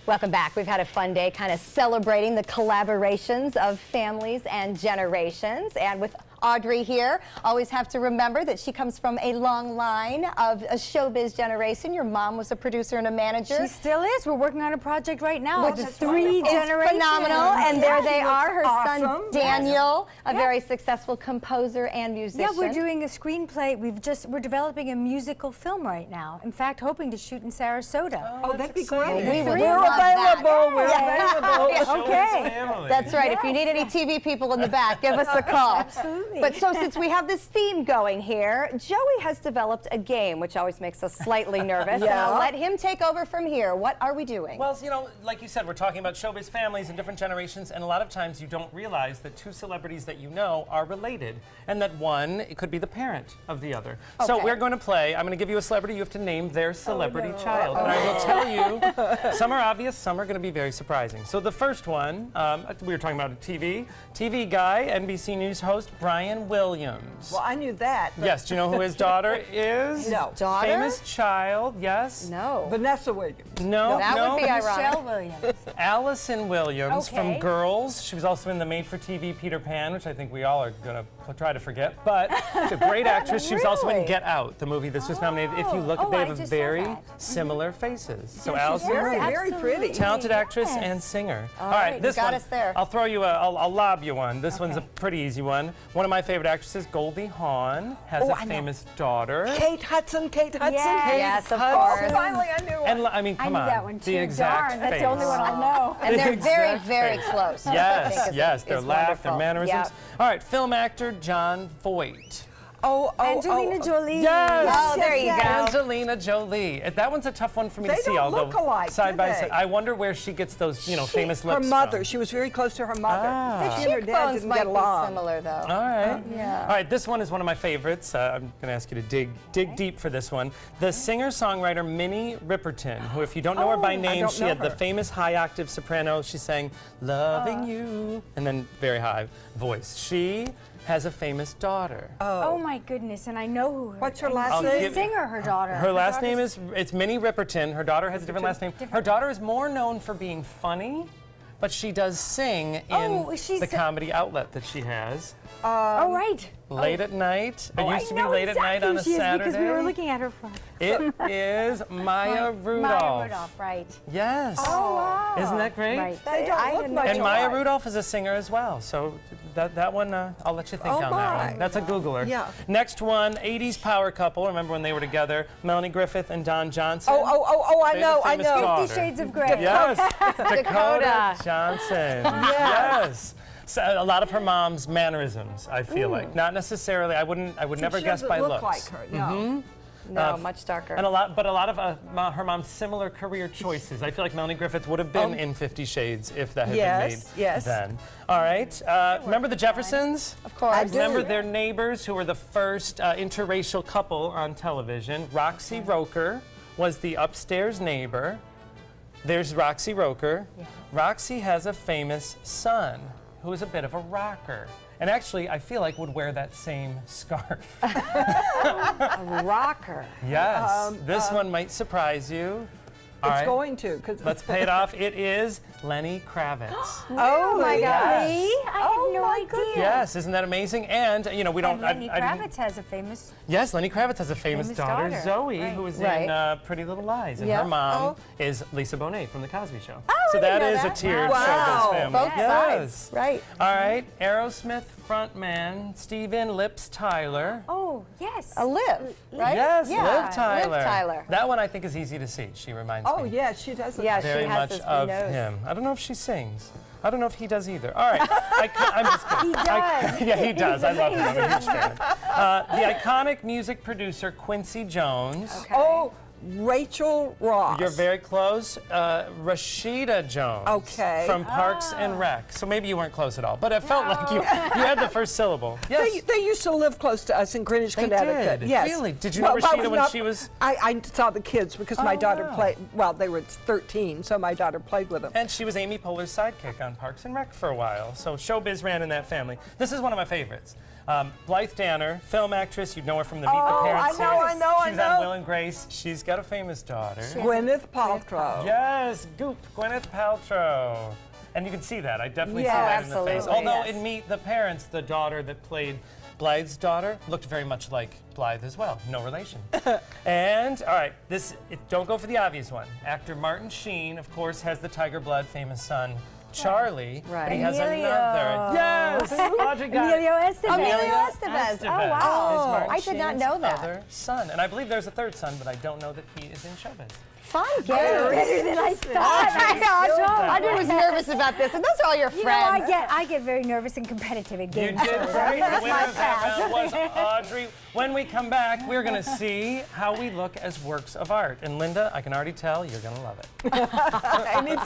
Welcome back. We've had a fun day kind of celebrating the collaborations of families and generations. And with Audrey here, always have to remember that she comes from a long line of a showbiz generation. Your mom was a producer and a manager. She still is. We're working on a project right now Which with is 3 generations. It's phenomenal. And there they are, her son awesome. Daniel, a very successful composer and musician. Yeah, we're doing a screenplay. We're developing a musical film right now. In fact, hoping to shoot in Sarasota. Oh, that'd be great. We would We're love that. available. We're available. Yeah, okay. That's right. If you need any TV people in the back, give us a call. Absolutely. But so since we have this theme going here, Joey has developed a game which always makes us slightly nervous. And I'll let him take over from here. What are we doing? Well, you know, like you said, we're talking about showbiz families and different generations, and a lot of times you don't realize that 2 celebrities that you know are related, and that one, it could be the parent of the other. Okay. So we're going to play. I'm going to give you a celebrity. You have to name their celebrity child. And I will tell you, some are obvious, some are going to be very surprising. So the first one, we were talking about a TV guy, NBC News host Brian Williams. Well, I knew that. Yes, do you know who his daughter is? No. Daughter? Famous child, yes. No. Vanessa Williams. No, that would be ironic. Michelle Williams. Allison Williams Okay. from Girls. She was also in the made-for-TV Peter Pan, which I think we all are going to try to forget. But she's a great actress. She was also in Get Out, the movie that's just nominated. If you look, they have very similar faces. So Allison Williams, very pretty. talented actress and singer. All right, this got one. us there. I'll throw you I'll lob you one. This one's a pretty easy one. One of my favorite actresses, Goldie Hawn, has a famous daughter. Kate Hudson. Yes, of course. Finally, I knew it. And I mean, come I knew on, that one too. the exact Darn, face. that's the only one I'll know. And they're very, exact very face. close. Yes, their laugh, their wonderful. mannerisms. Yep. All right, film actor John Voight. Angelina Jolie. Yes. Oh, there you go. Angelina Jolie. That one's a tough one for me to see, don't although look alike, side by do side. they? I wonder where she gets those, famous lips Her mother. from. She was very close to her mother. The She and her dad cheekbones didn't might get be along. similar, though. All right. Yeah. All right, this one is one of my favorites. I'm going to ask you to dig deep for this one. The singer-songwriter Minnie Riperton, who, if you don't know her by name, she had the famous high-octave soprano. She sang "Loving You," and then very high voice. She has a famous daughter. Oh my goodness, and I know who her. What's her last She's name? a singer, her daughter. Her last name is, it's Minnie Riperton. Her daughter has a different last name. Her daughter is more known for being funny, but she does sing in the comedy outlet that she has. Oh, right. Late at night. It used to be I know late at night on a exactly who she is Saturday. because we were looking at her for. It is Maya Rudolph. Maya Rudolph, right. Yes. Oh, wow. Isn't that great? Right. They don't look much And Maya alike. Rudolph is a singer as well, so that one, I'll let you think Oh on that my. one. That's a Googler. Yeah. Next one, 80s power couple. Remember when they were together? Melanie Griffith and Don Johnson. Oh, I They're know, the I famous know. daughter. 50 Shades of Grey. Yes, Dakota Dakota. Johnson. Yeah. Yes. So a lot of her mom's mannerisms, I feel like. Not necessarily, I would never She guess doesn't by look looks. like her, no. Mhm. No, much darker. And a lot of her mom's similar career choices. I feel like Melanie Griffith would have been in 50 Shades if that had been made yes. then. All right. Remember the Jeffersons? Of course. I do. Remember their neighbors who were the first interracial couple on television? Roxy Roker was the upstairs neighbor. There's Roxy Roker. Yeah. Roxy has a famous son who is a bit of a rocker. And actually, I feel like would wear that same scarf. A rocker. Yes. This one might surprise you. All It's right. going to. 'Cause Let's pay it off. It is Lenny Kravitz. Oh my God. Really? I had no idea. Yes, isn't that amazing? And you know, we don't. And Lenny I didn't- Kravitz has a famous. Yes, Lenny Kravitz has a famous daughter, daughter. Zoe, Right. who was Right. in Pretty Little Lies, and Yeah. her mom is Lisa Bonet from The Cosby Show. Oh, so I didn't that know is that. a tiered Wow. showbiz family. Both sides. Right. All right, Aerosmith frontman Steven Lips Tyler. Oh, yes. A Liv, right? Yes, Yeah. Liv Tyler. Liv Tyler. That one I think is easy to see. She reminds Oh, me yeah, she does. Yeah, very she has much this of nose. him. I don't know if she sings. I don't know if he does either. All right, I'm just kidding. He does. Yeah, he does. I love him. I'm a huge fan. The iconic music producer Quincy Jones. Okay. Oh, Rachel Ross. You're very close. Rashida Jones. Okay. From Parks and Rec. So maybe you weren't close at all, but it felt like you had the first syllable. Yes. They used to live close to us in Greenwich, They Connecticut. did? Yes. Really? Did you know but Rashida when not- she was- I saw the kids because my Oh, daughter wow. played. Well, they were 13, so my daughter played with them. And she was Amy Poehler's sidekick on Parks and Rec for a while. So showbiz ran in that family. This is one of my favorites. Blythe Danner, film actress. You'd know her from the Meet the Parents I know, series. I know, I She was on know. Will and Grace. She's got a famous daughter. Gwyneth Paltrow. Yes, Goop, Gwyneth Paltrow. And you can see that. I definitely see Yeah, that in the face. absolutely, Although yes. in Meet the Parents, the daughter that played Blythe's daughter looked very much like Blythe as well. No relation. And, all right, don't go for the obvious one. Actor Martin Sheen, of course, has the Tiger Blood famous son, Charlie. Right. But he has Emilio. another. Yes! Audrey got it. Emilio Estevez. Emilio Estevez. Oh, wow. is Martin I did not Sheen's know that. other son. And I believe there's a third son, but I don't know that he is in showbiz. Fun game. Better than I thought. Audrey was nervous about this, and those are all your You know, friends. I get very nervous and competitive at You games. did shows. great. The That's winner my of that past. round was Audrey. When we come back, we're going to see how we look as works of art. And Linda, I can already tell you're going to love it.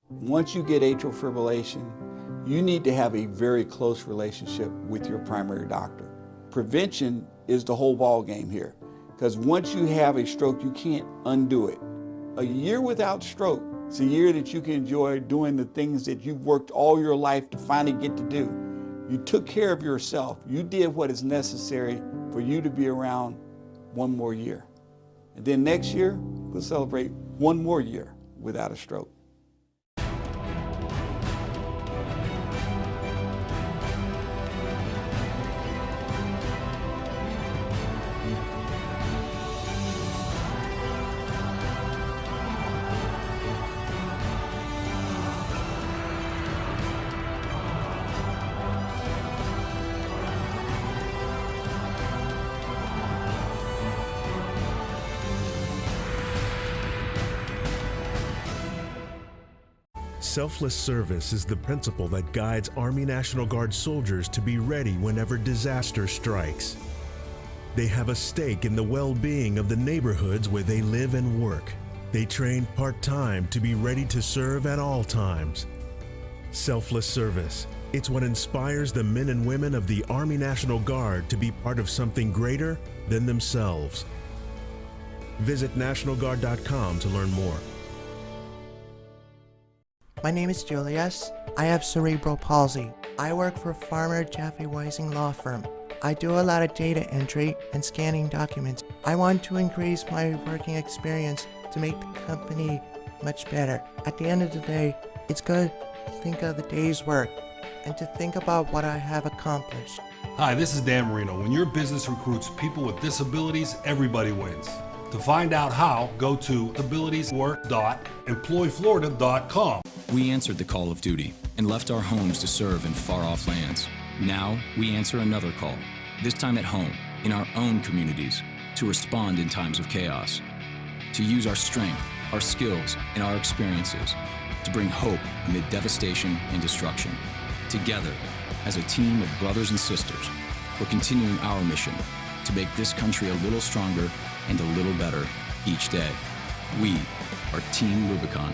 Once you get atrial fibrillation, you need to have a very close relationship with your primary doctor. Prevention is the whole ball game here, because once you have a stroke, you can't undo it. A year without stroke, it's a year that you can enjoy doing the things that you've worked all your life to finally get to do. You took care of yourself. You did what is necessary for you to be around one more year. And then next year, we'll celebrate one more year without a stroke. Selfless service is the principle that guides Army National Guard soldiers to be ready whenever disaster strikes. They have a stake in the well-being of the neighborhoods where they live and work. They train part-time to be ready to serve at all times. Selfless service. It's what inspires the men and women of the Army National Guard to be part of something greater than themselves. Visit NationalGuard.com to learn more. My name is Julius. I have cerebral palsy. I work for Farmer Jeffrey Weising Law Firm. I do a lot of data entry and scanning documents. I want to increase my working experience to make the company much better. At the end of the day, it's good to think of the day's work and to think about what I have accomplished. Hi, this is Dan Marino. When your business recruits people with disabilities, everybody wins. To find out how, go to abilitieswork.employflorida.com. We answered the call of duty and left our homes to serve in far-off lands. Now, we answer another call, this time at home, in our own communities, to respond in times of chaos, to use our strength, our skills, and our experiences to bring hope amid devastation and destruction. Together, as a team of brothers and sisters, we're continuing our mission to make this country a little stronger and a little better each day. We are Team Rubicon.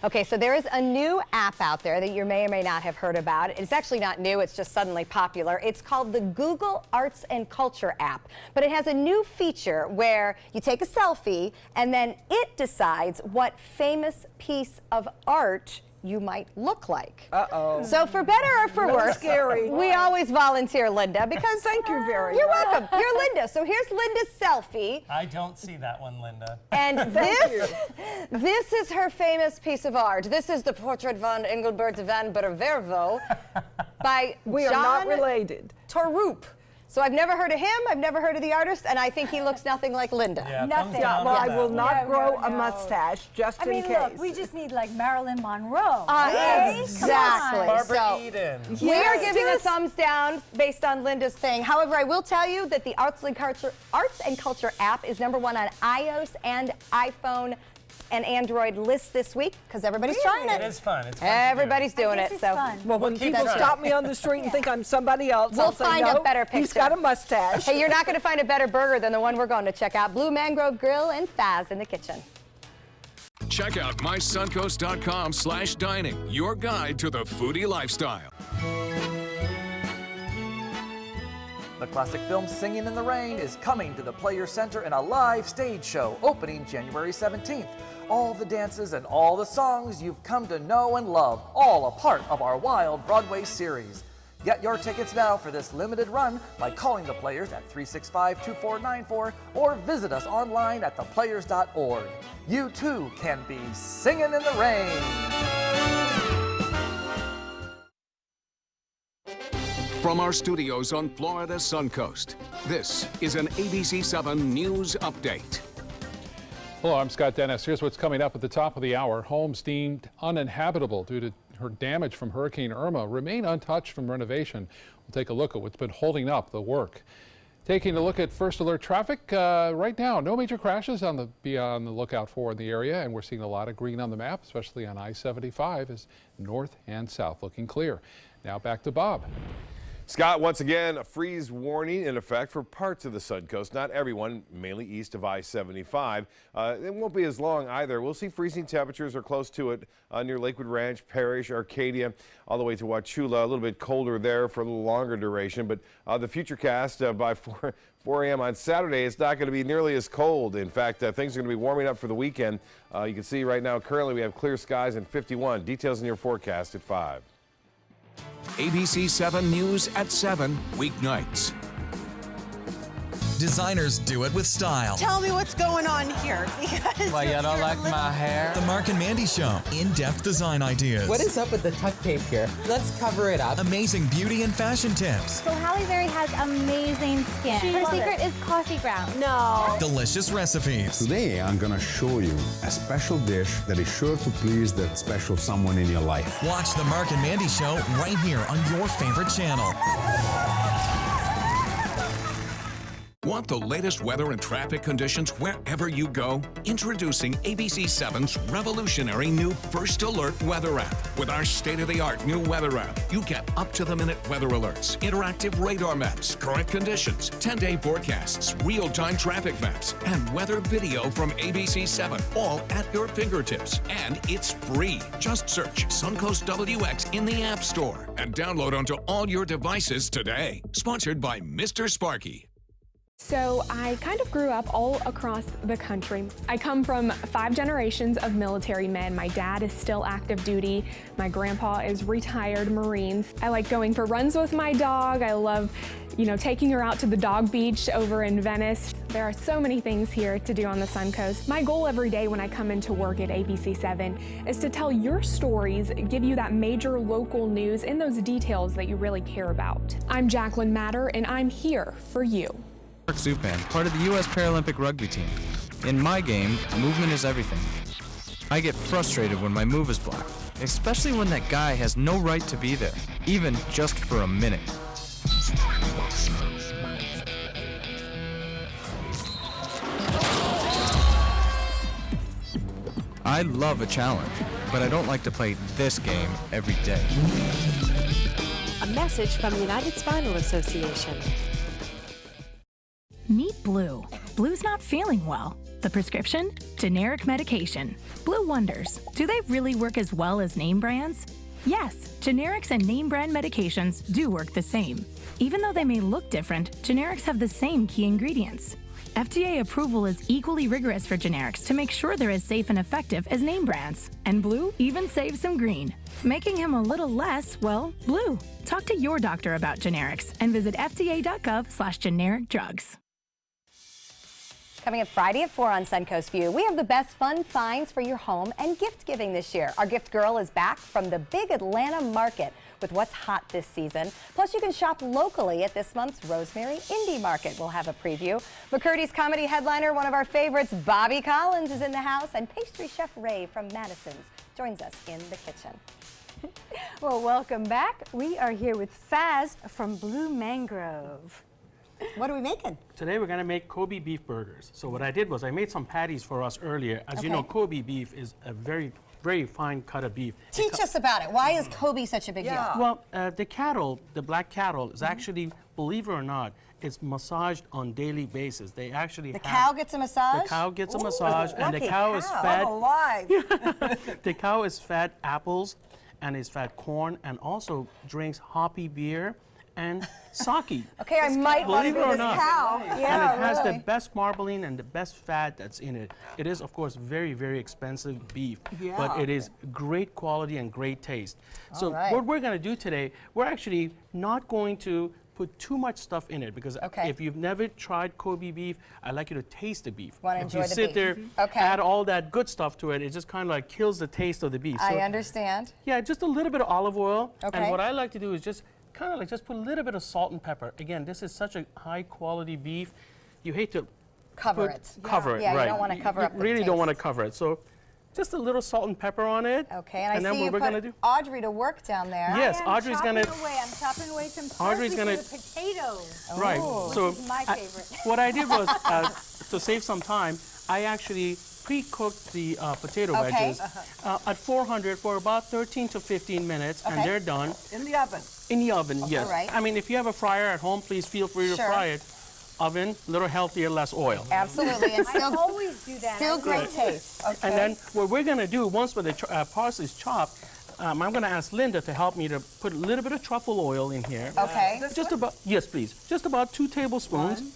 Okay, so there is a new app out there that you may or may not have heard about. It's actually not new, it's just suddenly popular. It's called the Google Arts and Culture app. But it has a new feature where you take a selfie and then it decides what famous piece of art you might look like. Uh-oh. So for better or for worse, scary. we always volunteer Linda because thank you very you're much. welcome. You're Linda. So here's Linda's selfie. I don't see that one, Linda. And this is her famous piece of art. This is the portrait von Engelbert van Bervervo by We are John not related. Torup. So I've never heard of him, I've never heard of the artist, and I think he looks nothing like Linda. Yeah, nothing. Yeah, well, I will not grow no. a mustache just I mean, in case. look, we just need like Marilyn Monroe. Exactly. Barbara So Eden. we are giving a thumbs down based on Linda's thing. However, I will tell you that the Arts and Culture app is #1 on iOS and iPhone and Android lists this week because everybody's trying it. It is fun. It's fun. Everybody's doing I guess it. it's So fun. Well, when keep people trying. stop me on the street and think I'm somebody else, We'll I'll say, find no, a better picture. He's got a mustache. Hey, you're not going to find a better burger than the one we're going to check out. Blue Mangrove Grill and Faz in the kitchen. Check out mysuncoast.com/dining, your guide to the foodie lifestyle. The classic film Singing in the Rain is coming to the Players Center in a live stage show opening January 17th. All the dances and all the songs you've come to know and love, all a part of our wild Broadway series. Get your tickets now for this limited run by calling the Players at 365-2494 or visit us online at theplayers.org. You too can be singing in the rain. From our studios on Florida's Suncoast, this is an ABC7 News Update. Hello, I'm Scott Dennis. Here's what's coming up at the top of the hour. Homes deemed uninhabitable due to her damage from Hurricane Irma remain untouched from renovation. We'll take a look at what's been holding up the work. Taking a look at first alert traffic right now, no major crashes be on the lookout for in the area, and we're seeing a lot of green on the map, especially on I-75 as north and south looking clear. Now back to Bob. Scott, once again, a freeze warning in effect for parts of the Suncoast. Not everyone, mainly east of I-75. It won't be as long either. We'll see freezing temperatures or close to it near Lakewood Ranch, Parrish, Arcadia, all the way to Wauchula. A little bit colder there for a little longer duration. But the futurecast by 4 a.m. on Saturday, it's not going to be nearly as cold. In fact, things are going to be warming up for the weekend. You can see right now, currently we have clear skies and 51. Details in your forecast at 5. ABC 7 News at 7, weeknights. Designers do it with style. Tell me what's going on here. Why, you don't like my hair? The Mark and Mandy Show. In-depth design ideas. What is up with the tuck tape here? Let's cover it up. Amazing beauty and fashion tips. So Halle Berry has amazing skin. Her secret is coffee grounds. No. Delicious recipes. Today, I'm going to show you a special dish that is sure to please that special someone in your life. Watch the Mark and Mandy Show right here on your favorite channel. Want the latest weather and traffic conditions wherever you go? Introducing ABC7's revolutionary new First Alert weather app. With our state-of-the-art new weather app, you get up-to-the-minute weather alerts, interactive radar maps, current conditions, 10-day forecasts, real-time traffic maps, and weather video from ABC7, all at your fingertips. And it's free. Just search Suncoast WX in the App Store and download onto all your devices today. Sponsored by Mr. Sparky. So I kind of grew up all across the country. I come from 5 generations of military men. My dad is still active duty. My grandpa is retired Marines. I like going for runs with my dog. I love, taking her out to the dog beach over in Venice. There are so many things here to do on the Suncoast. My goal every day when I come into work at ABC7 is to tell your stories, give you that major local news and those details that you really care about. I'm Jacqueline Matter, and I'm here for you. Zupan, part of the U.S. Paralympic rugby team. In my game, movement is everything. I get frustrated when my move is blocked, especially when that guy has no right to be there, even just for a minute. I love a challenge, but I don't like to play this game every day. A message from the United Spinal Association. Meet Blue. Blue's not feeling well. The prescription? Generic medication. Blue wonders, do they really work as well as name brands? Yes, generics and name brand medications do work the same. Even though they may look different, generics have the same key ingredients. FDA approval is equally rigorous for generics to make sure they're as safe and effective as name brands. And Blue even saves him green, making him a little less, well, blue. Talk to your doctor about generics and visit fda.gov/generic drugs. Coming up Friday at 4 on Suncoast View, we have the best fun finds for your home and gift giving this year. Our gift girl is back from the big Atlanta market with what's hot this season. Plus, you can shop locally at this month's Rosemary Indie Market. We'll have a preview. McCurdy's comedy headliner, one of our favorites, Bobby Collins, is in the house, and pastry chef Ray from Madison's joins us in the kitchen. Well, welcome back. We are here with Faz from Blue Mangrove. What are we making? Today we're going to make Kobe beef burgers. So what I did was I made some patties for us earlier. As you know, Kobe beef is a very fine cut of beef. Teach us about it. Why is Kobe such a big deal? Well, the cattle, the black cattle, is actually, believe it or not, it's massaged on daily basis. They actually The cow gets a massage? The cow gets a massage, and the cow is fed. I'm alive. The cow is fed apples, and is fed corn, and also drinks hoppy beer and sake. Okay, I might want to Believe it be or this not. cow. And Yeah, it has really. the best marbling and the best fat that's in it. It is, of course, very, very expensive beef, but it is great quality and great taste. So what we're going to do today, we're actually not going to put too much stuff in it, because if you've never tried Kobe beef, I'd like you to taste the beef. Want to if enjoy you the sit beef. there, add all that good stuff to it, it just kind of like kills the taste of the beef. I So, understand. yeah, just a little bit of olive oil. Okay. And what I like to do is just kind of like just put a little bit of salt and pepper. Again, this is such a high quality beef. You hate to Cover it. Cover it, Yeah, right. you don't want to cover up the really don't want to taste. cover it. So just a little salt and pepper on it. Okay, and I then see what you we're gonna put do. Audrey to work down there. Yes, Audrey's gonna. I'm chopping away some Audrey's parsley gonna- for the potatoes. Right. So Which is my favorite. what I did was to save some time, I actually pre-cooked the potato wedges at 400 for about 13 to 15 minutes, and they're done. In the oven. In the oven, yes. All right. I mean, if you have a fryer at home, please feel free to fry it. Oven, a little healthier, less oil. Absolutely, and still, I always do that. still great taste. Okay. And then what we're going to do, once the parsley is chopped, I'm going to ask Linda to help me to put a little bit of truffle oil in here. Okay. Just about, yes, please. Just about 2 tablespoons. 1,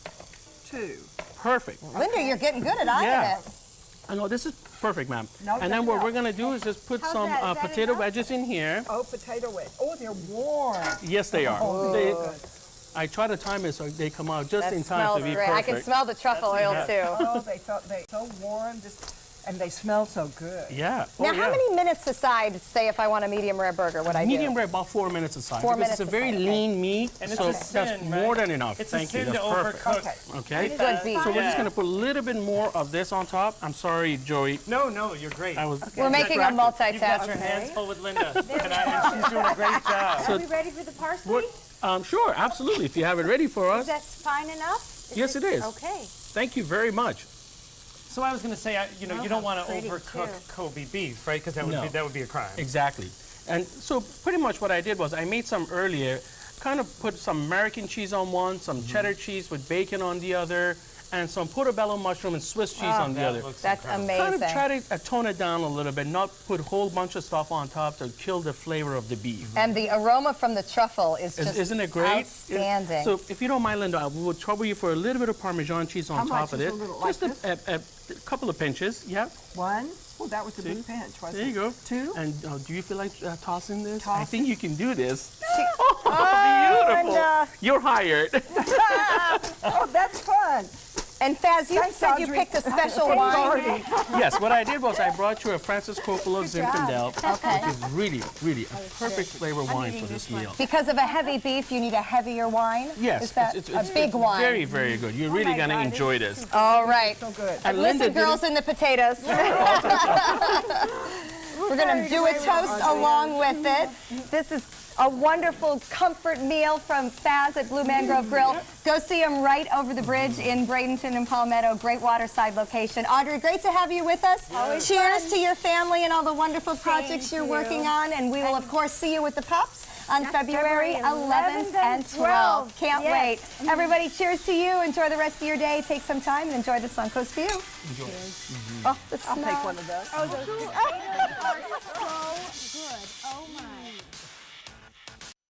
2. Perfect. Linda, you're getting good at eyeing it. I know, this is perfect, ma'am. No, and then what we're going to do is just put How's some that? Is that potato enough? wedges in here. Oh, potato wedge. Oh, they're warm. Yes, they are. Oh, They- good. I try to time it so they come out just That in time smells to be great. perfect. I can smell the truffle oil too. Oh, they so warm, and they smell so good. Yeah. Now, Oh, how yeah. many minutes aside, say if I want a medium rare burger, what I do? Medium rare, about 4 minutes aside. 4 because minutes it's a very aside, okay. lean meat, And it's so a sin, that's right? more than enough. It's Thank a you. sin That's to perfect. overcook. Okay. Good beef. So we're just Yeah. going to put a little bit more of this on top. I'm sorry, Joey. No, you're great. We're making a You've got your multitasker. hands full with Linda, and she's doing a great job. So- Are we ready for the parsley? Sure, absolutely. If you have it ready for Is us. that fine enough? Yes, it is. Okay. Thank you very much. So I was going to say, you don't want to pretty, overcook too. Kobe beef, right? Because that would No. be a crime. Exactly. And so pretty much what I did was I made some earlier, kind of put some American cheese on one, some cheddar cheese with bacon on the other, and some portobello mushroom and Swiss cheese on the other. That's amazing. Kind of try to tone it down a little bit, not put a whole bunch of stuff on top to kill the flavor of the beef. And the aroma from the truffle is just Isn't it great? outstanding. So if you don't mind, Linda, I will trouble you for a little bit of Parmesan cheese on top of it. Just a couple of pinches, yeah. One. Oh, that was a big pinch, wasn't it? There you go. Two. And do you feel like tossing this? I think you can do this. Oh, beautiful. and, You're hired. Oh, that's fun. And Faz, you Thanks, said you Audrey. picked a special wine. Yes, what I did was I brought you a Francis Coppola Zinfandel, Okay. which is really, really a perfect flavor wine for this meal. Because of a heavy beef, you need a heavier wine? Yes, Is that it's a big wine? Very, very good. You're really going to enjoy this. All right. So good. And Listen, Linda girls in the potatoes. We're going to do a toast along with it. This is a wonderful comfort meal from Faz at Blue Mangrove Grill. Go see them right over the bridge in Bradenton and Palmetto. Great waterside location. Audrey, great to have you with us. Always Cheers fun. to your family and all the wonderful projects you're working on. And we will, of course, see you with the pups on February 11th and 12th. Can't wait. Everybody, cheers to you. Enjoy the rest of your day. Take some time and enjoy the Suncoast view. Enjoy. Oh, the I'll smell. take one of those. Oh, those potatoes are so good. Oh my.